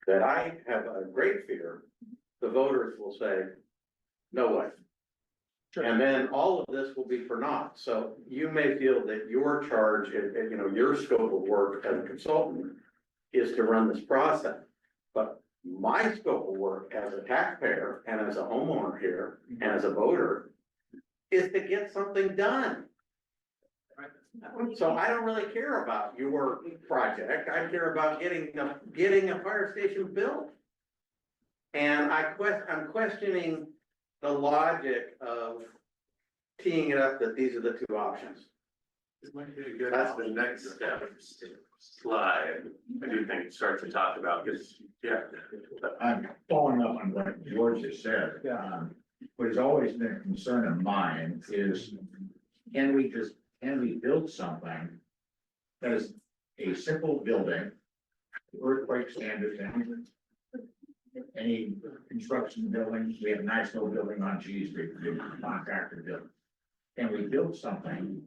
That I have a great fear, the voters will say, no way. Sure. And then all of this will be for naught. So you may feel that your charge, your scope of work as a consultant is to run this process. But my scope of work as a taxpayer and as a homeowner here and as a voter is to get something done. So I don't really care about your project. I care about getting a fire station built. And I'm questioning the logic of teeing it up that these are the 2 options. That's the next step slide. I do think it starts to talk about this. Yeah. I'm following up on what George just said. Yeah. What has always been a concern of mine is can we build something that is a simple building, earthquake standards, and any construction building, we have a nice little building on G Street, the contractor building. Can we build something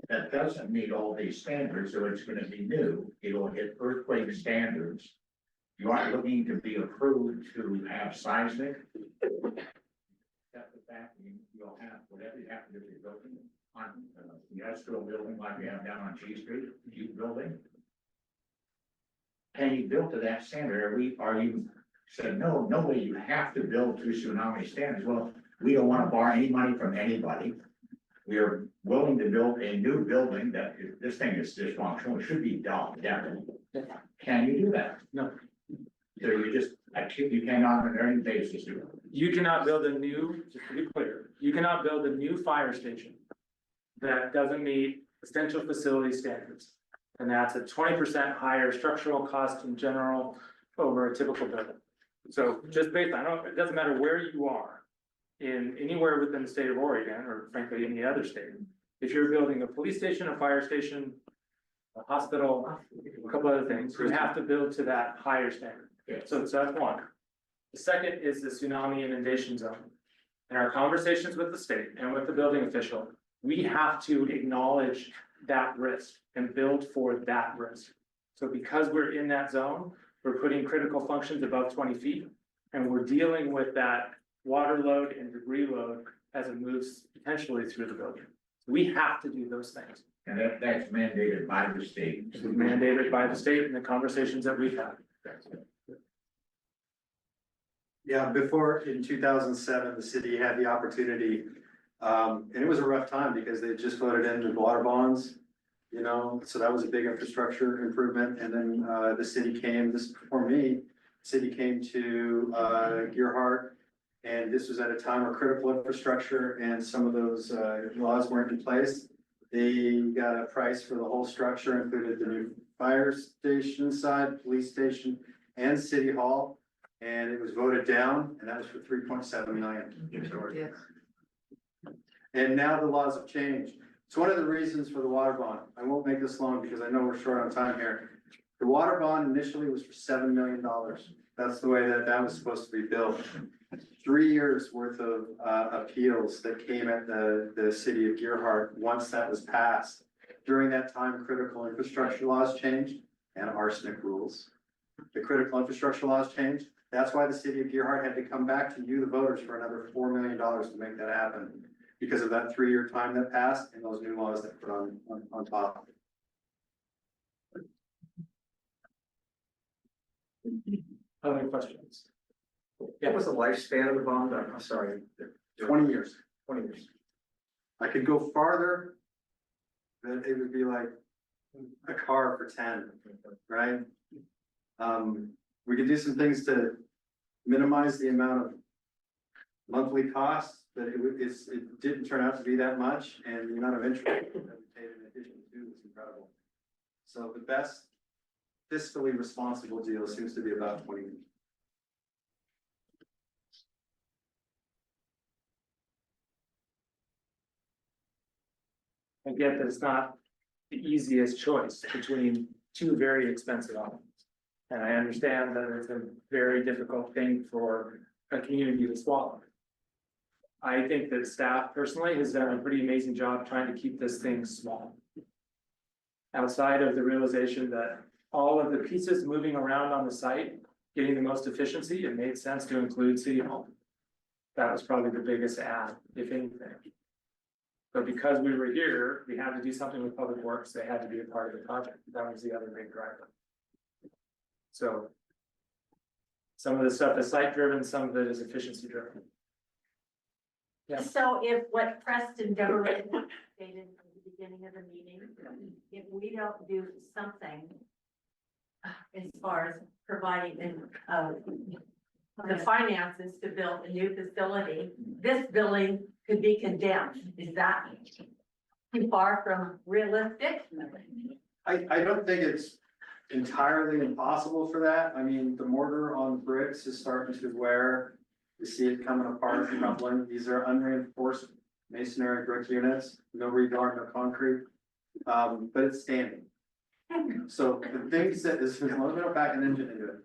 that doesn't meet all these standards, so it's gonna be new, it'll hit earthquake standards? You aren't looking to be approved to have seismic. That's the fact, you'll have, whatever you have to do to build on industrial building like we have down on G Street, G building. Can you build to that standard? Are you said, no, way, you have to build to tsunami standards? Well, we don't wanna borrow any money from anybody. We are willing to build a new building that, if this thing is dysfunctional, it should be done, definitely. Can you do that? No. So you cannot on any basis do it. You cannot build a new, just to be clear, you cannot build a new fire station that doesn't meet essential facility standards. And that's a 20% higher structural cost in general over a typical building. So just based on, it doesn't matter where you are in anywhere within the state of Oregon, or frankly, any other state. If you're building a police station, a fire station, a hospital, a couple other things, you have to build to that higher standard. So that's one. The second is the tsunami inundation zone. In our conversations with the state and with the building official, we have to acknowledge that risk and build for that risk. So because we're in that zone, we're putting critical functions above 20 feet, and we're dealing with that water load and debris load as it moves potentially through the building. We have to do those things. And that's mandated by the state. It's mandated by the state in the conversations that we've had. Yeah, before, in 2007, the city had the opportunity, and it was a rough time because they just voted in the water bonds. You know, so that was a big infrastructure improvement, and then, the city came, this is before me, city came to, Gearhart. And this was at a time where critical infrastructure and some of those, laws weren't in place. They got a price for the whole structure, included the new fire station side, police station, and city hall. And it was voted down, and that was for 3.7 million. And now the laws have changed. It's one of the reasons for the water bond. I won't make this long because I know we're short on time here. The water bond initially was for $7 million. That's the way that was supposed to be built. 3 years worth of appeals that came at the city of Gearhart once that was passed. During that time, critical infrastructure laws changed and arsenic rules. The critical infrastructure laws changed. That's why the city of Gearhart had to come back to you, the voters, for another $4 million to make that happen. Because of that 3-year time that passed and those new laws that put on top. Other questions? What was the lifespan of the bond? I'm sorry. 20 years. 20 years. I could go farther. Then it would be like a car for 10, right? We could do some things to minimize the amount of monthly costs, but it didn't turn out to be that much, and the amount of interest that we paid in addition to was incredible. So the best fiscally responsible deal seems to be about 20 years. I get that it's not the easiest choice between two very expensive options. And I understand that it's a very difficult thing for a community to swallow. I think that staff personally has done a pretty amazing job trying to keep this thing small. Outside of the realization that all of the pieces moving around on the site, getting the most efficiency, it made sense to include City Hall. That was probably the biggest add, if anything. But because we were here, we had to do something with Public Works, they had to be a part of the project, that was the other big driver. So. Some of the stuff is site driven, some of it is efficiency driven. Yeah. So if what Preston Deverett stated at the beginning of the meeting, if we don't do something as far as providing the finances to build a new facility, this building could be condemned. Is that too far from realistic? I don't think it's entirely impossible for that. I mean, the mortar on bricks is starting to wear. You see it coming apart, crumbling. These are unreinforced masonry brick units, no rebar, no concrete. But it's standing. So the things that is, let me go back an engine into it.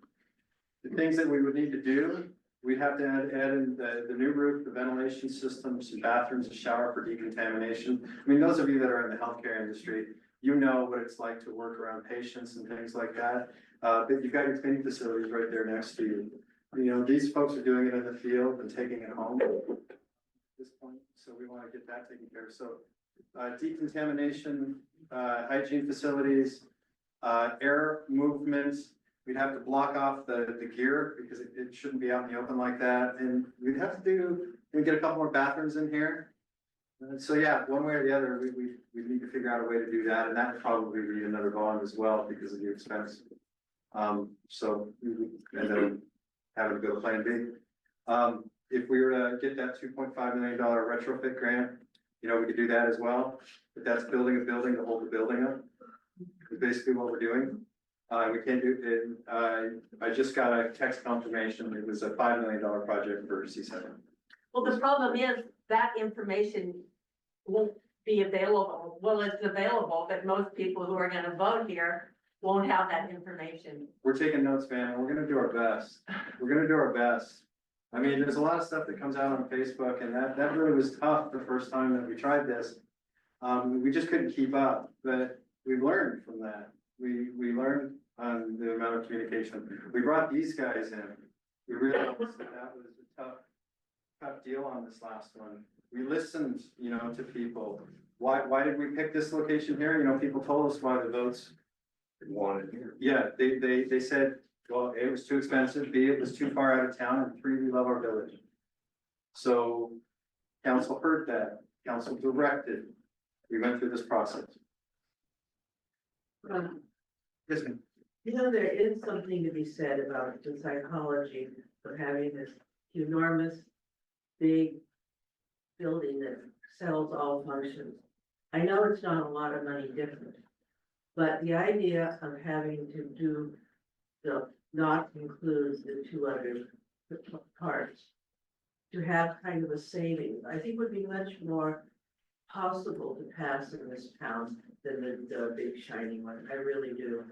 The things that we would need to do, we'd have to add in the new roof, the ventilation system, some bathrooms, a shower for decontamination. I mean, those of you that are in the healthcare industry, you know what it's like to work around patients and things like that. But you've got your cleaning facilities right there next to you. You know, these folks are doing it in the field and taking it home at this point, so we want to get that taken care of. So decontamination, hygiene facilities, air movements, we'd have to block off the gear because it shouldn't be out in the open like that. And we'd have to get a couple more bathrooms in here. So yeah, one way or the other, we need to figure out a way to do that, and that would probably be another bond as well because of the expense. So and then having to go to plan B. If we were to get that $2.5 million retrofit grant, you know, we could do that as well. But that's building a building to hold the building up. Is basically what we're doing. We can't do it. I just got a text confirmation. It was a $5 million project for C7. Well, the problem is that information won't be available. Well, it's available, but most people who are gonna vote here won't have that information. We're taking notes, man. We're gonna do our best. We're gonna do our best. I mean, there's a lot of stuff that comes out on Facebook, and that really was tough the first time that we tried this. We just couldn't keep up, but we learned from that. We learned on the amount of communication. We brought these guys in. We realized that was a tough deal on this last one. We listened, you know, to people. Why did we pick this location here? You know, people told us why the votes wanted here. Yeah, they said, well, A, it was too expensive, B, it was too far out of town, and 3, we love our village. So council heard that, council directed. We went through this process. Yes, ma'am. You know, there is something to be said about the psychology of having this enormous, big building that sells all functions. I know it's not a lot of money different, but the idea of having to do not include the 2 other parts, to have kind of a savings, I think would be much more possible to pass in this town than the big shiny one. I really do.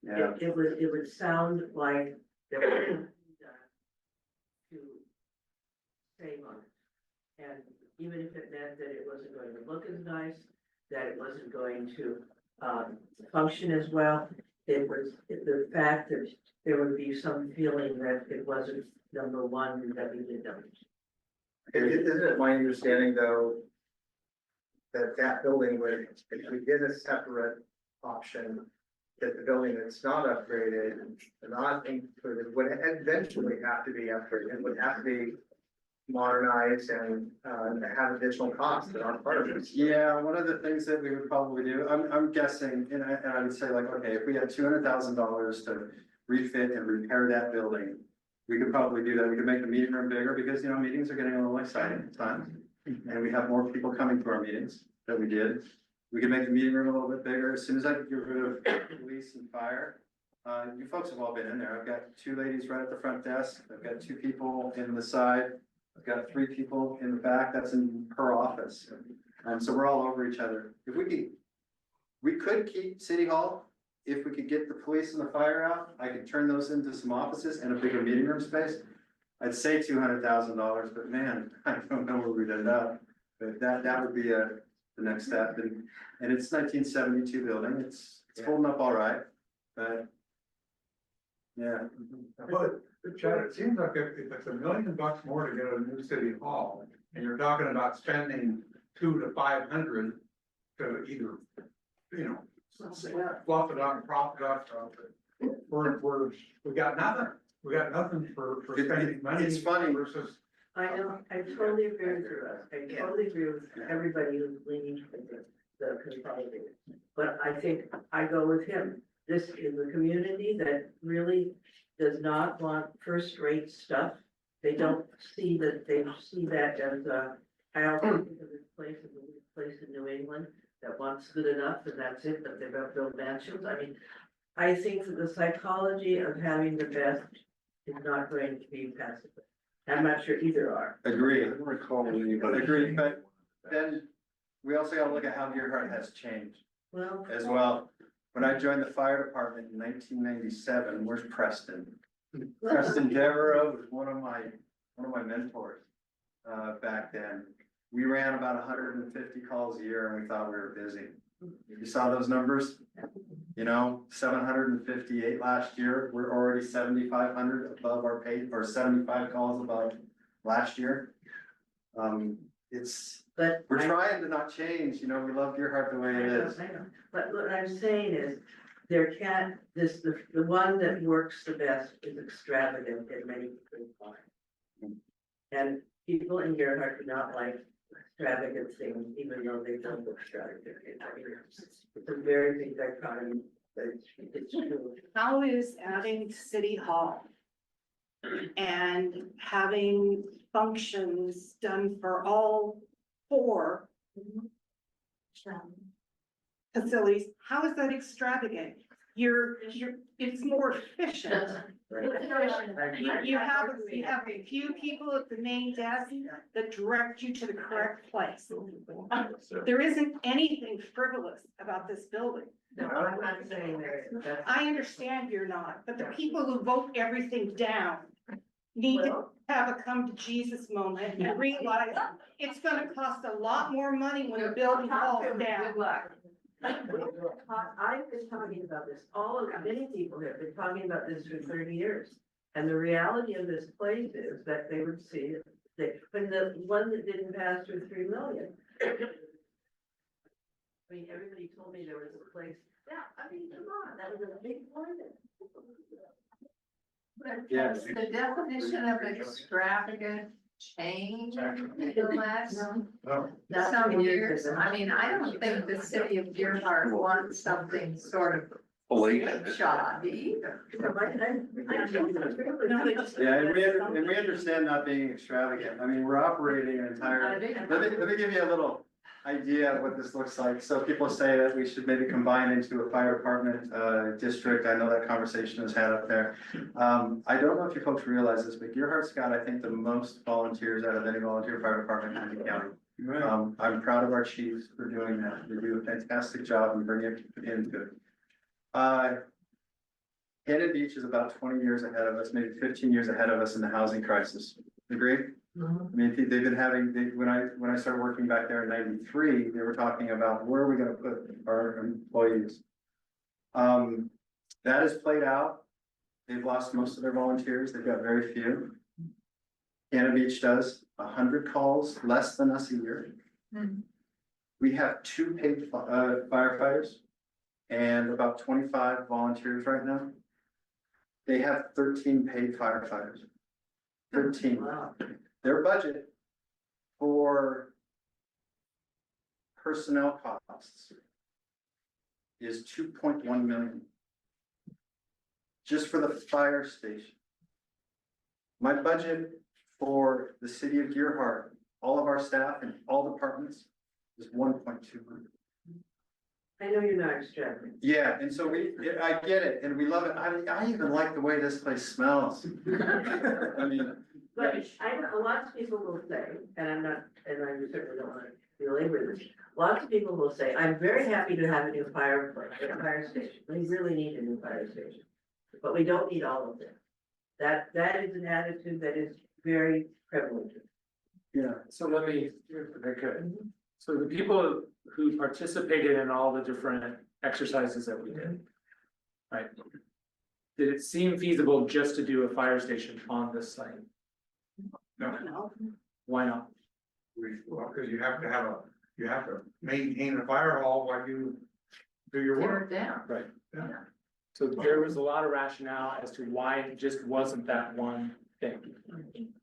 Yeah. It would sound like there was something done to save on it. And even if it meant that it wasn't going to look as nice, that it wasn't going to function as well, it was the fact that there would be some feeling that it wasn't number one and that we did numbers. Isn't it my understanding though, that building would, if we did a separate option, that the building that's not upgraded, not included, would eventually have to be upgraded, it would have to be modernized and have additional costs that aren't part of it. Yeah, one of the things that we would probably do, I'm guessing, and I would say like, okay, if we had $200,000 to refit and repair that building, we could probably do that. We could make the meeting room bigger because, you know, meetings are getting a little exciting at times. And we have more people coming to our meetings than we did. We could make the meeting room a little bit bigger. As soon as I get rid of police and fire, you folks have all been in there. I've got 2 ladies right at the front desk. I've got 2 people in the side. I've got 3 people in the back. That's in her office. So we're all over each other. If we could keep City Hall. If we could get the police and the fire out, I could turn those into some offices and a bigger meeting room space. I'd say $200,000, but man, I don't know where we'd end up. But that would be the next step. And it's 1972 building. It's holding up all right, but yeah. But Chad, it seems like if it's $1 million more to get a new city hall, and you're talking about spending 200 to 500 to either, you know, fluff it up and prop it up. We got nothing. We got nothing for spending money. It's funny. Versus. I know, I totally agree with you. I totally agree with everybody who's leaning for the consolidated. But I think I go with him. This is a community that really does not want first-rate stuff. They don't see that, they see that as I also think of this place as a place in New England that wants good enough and that's it, but they're gonna build mansions. I mean, I think that the psychology of having the best is not going to be passive. I'm not sure either are. Agree. I don't recall anybody. Agree, but then we also gotta look at how Gearhart has changed Well. as well. When I joined the fire department in 1997, where's Preston? Preston Devereaux was one of my mentors, back then. We ran about 150 calls a year and we thought we were busy. You saw those numbers? You know, 758 last year, we're already 7,500 above our pace, or 75 calls above last year. But We're trying to not change, you know, we love Gearhart the way it is. I know, but what I'm saying is, there can't, the one that works the best is extravagant in many people find. And people in Gerhart do not like extravagant things, even though they don't look extravagant. I mean, it's a very big dichotomy, but it's true. How is adding City Hall and having functions done for all 4 facilities, how is that extravagant? It's more efficient. You have a few people at the main desk that direct you to the correct place. There isn't anything frivolous about this building. No, I'm not saying there is. I understand you're not, but the people who vote everything down need to have a come to Jesus moment and realize it's gonna cost a lot more money when the building falls down. Good luck. I've been talking about this, many people have been talking about this for 30 years. And the reality of this place is that they would see it, that when the one that didn't pass through 3 million. I mean, everybody told me there was a place, yeah, I mean, come on, that was a big one. Yes. The definition of extravagant change in the last some years. I mean, I don't think the city of Dearborn wants something sort of shoddy. Yeah, and we understand not being extravagant. I mean, we're operating an entire, let me give you a little idea of what this looks like. So people say that we should maybe combine into a fire department, district. I know that conversation is had up there. I don't know if you folks realize this, but Gearhart's got, I think, the most volunteers out of any volunteer fire department in the county. I'm proud of our chiefs for doing that. They do a fantastic job and bring it into it. Cannon Beach is about 20 years ahead of us, maybe 15 years ahead of us in the housing crisis. Agree? I mean, they've been having, when I started working back there in '93, they were talking about where are we gonna put our employees? That has played out. They've lost most of their volunteers. They've got very few. Cannon Beach does 100 calls, less than us a year. We have 2 paid firefighters and about 25 volunteers right now. They have 13 paid firefighters. 13. Their budget for personnel costs is 2.1 million. Just for the fire station. My budget for the city of Gearhart, all of our staff and all departments is 1.2 million. I know you're not extravagant. Yeah, and so I get it, and we love it. I even like the way this place smells. I mean. But a lot of people will say, and I'm not, and I certainly don't want to belabor this. Lots of people will say, I'm very happy to have a new fire station. We really need a new fire station. But we don't need all of them. That is an attitude that is very prevalent. Yeah. So let me, if I could. So the people who participated in all the different exercises that we did, right? Did it seem feasible just to do a fire station on this site? No, Why not? well, because you have to maintain a fire hall while you do your work. Right. Yeah. So there was a lot of rationale as to why it just wasn't that one thing,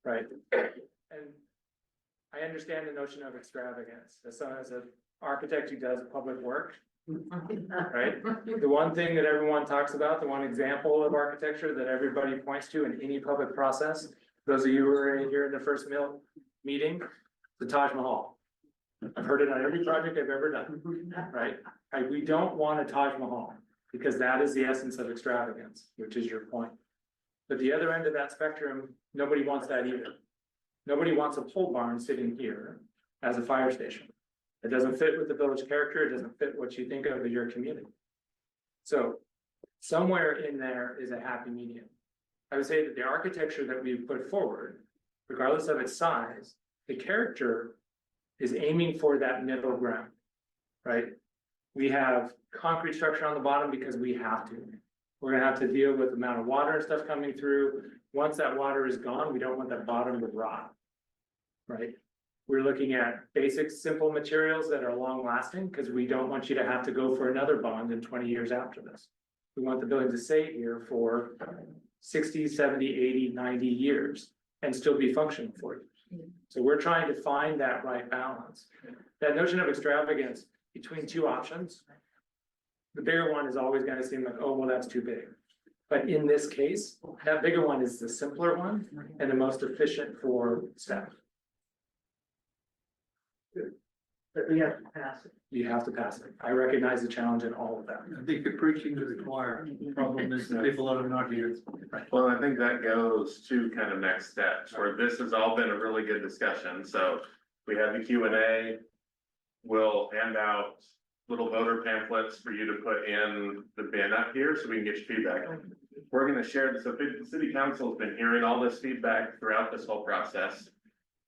right? And I understand the notion of extravagance, as an architect who does public work, right? The one thing that everyone talks about, the one example of architecture that everybody points to in any public process, those of you who were here in the first meeting, the Taj Mahal. I've heard it on every project I've ever done, right? We don't want a Taj Mahal because that is the essence of extravagance, which is your point. But the other end of that spectrum, nobody wants that either. Nobody wants a pole barn sitting here as a fire station. It doesn't fit with the village character, it doesn't fit what you think of your community. So somewhere in there is a happy medium. I would say that the architecture that we've put forward, regardless of its size, the character is aiming for that middle ground, right? We have concrete structure on the bottom because we have to. We're gonna have to deal with the amount of water and stuff coming through. Once that water is gone, we don't want that bottom to rot. Right? We're looking at basic, simple materials that are long lasting, because we don't want you to have to go for another bond in 20 years after this. We want the building to stay here for 60, 70, 80, 90 years and still be functional for you. So we're trying to find that right balance. That notion of extravagance between two options, the bigger one is always gonna seem like, oh, well, that's too big. But in this case, that bigger one is the simpler one and the most efficient for staff. But we have to pass it. You have to pass it. I recognize the challenge in all of that. I think you're preaching to the choir. The problem is that people are not here. Well, I think that goes to kind of next steps, where this has all been a really good discussion, so we have the Q and A. We'll hand out little voter pamphlets for you to put in the bin up here, so we can get your feedback. We're gonna share this, so the city council has been hearing all this feedback throughout this whole process.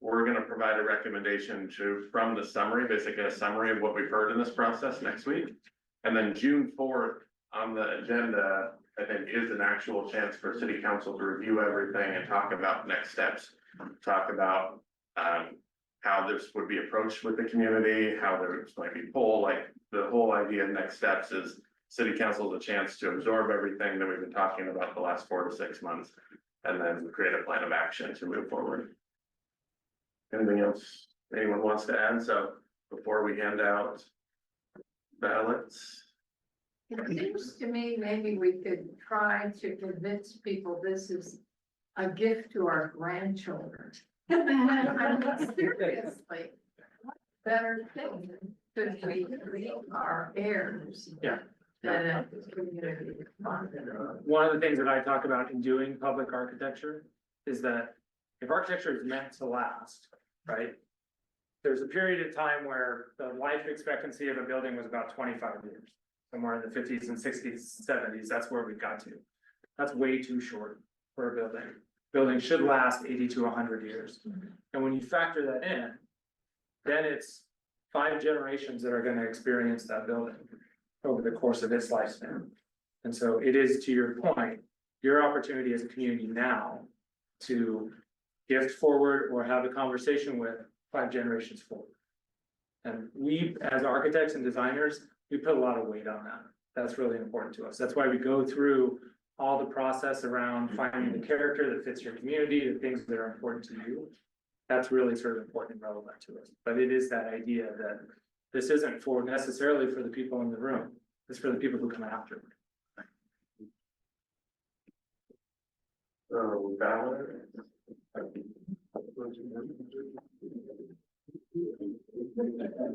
We're gonna provide a recommendation from the summary, basically a summary of what we've heard in this process next week. And then June 4th on the agenda, I think, is an actual chance for city council to review everything and talk about next steps. Talk about how this would be approached with the community, how there might be pull, like the whole idea of next steps is city council has a chance to absorb everything that we've been talking about the last 4 to 6 months. And then create a plan of action to move forward. Anything else anyone wants to add? So before we hand out ballots. It seems to me maybe we could try to convince people this is a gift to our grandchildren. I mean, seriously, what better thing could we leave our heirs? Yeah. Than a community fund. One of the things that I talk about in doing public architecture is that if architecture is meant to last, right? There's a period of time where the life expectancy of a building was about 25 years. Somewhere in the 50s and 60s, 70s, that's where we got to. That's way too short for a building. Buildings should last 80 to 100 years. And when you factor that in, then it's 5 generations that are gonna experience that building over the course of its lifespan. And so it is, to your point, your opportunity as a community now to gift forward or have a conversation with 5 generations forward. And we, as architects and designers, we put a lot of weight on that. That's really important to us. That's why we go through all the process around finding the character that fits your community, the things that are important to you. That's really sort of important and relevant to us. But it is that idea that this isn't for necessarily for the people in the room. It's for the people who come after. Ballot.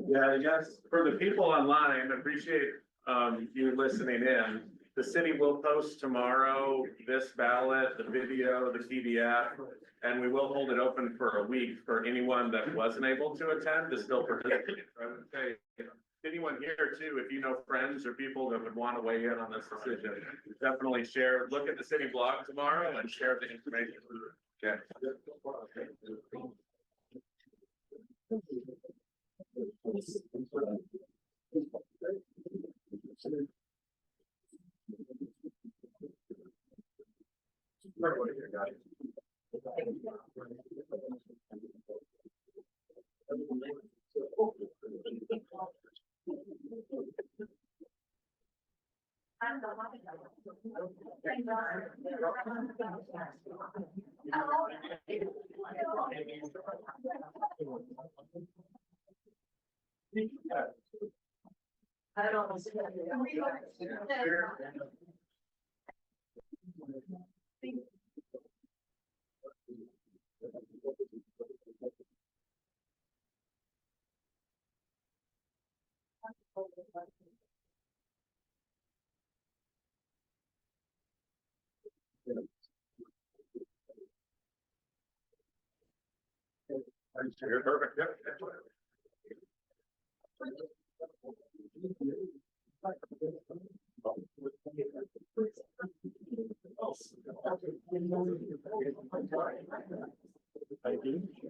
Yeah, yes, for the people online, appreciate you listening in. The city will post tomorrow this ballot, the video, the PDF, and we will hold it open for a week for anyone that wasn't able to attend to still participate. I would say, anyone here too, if you know friends or people that would want to weigh in on this decision, definitely share, look at the city blog tomorrow and share the information. Yeah. I don't. Perfect. Yep. Thank you.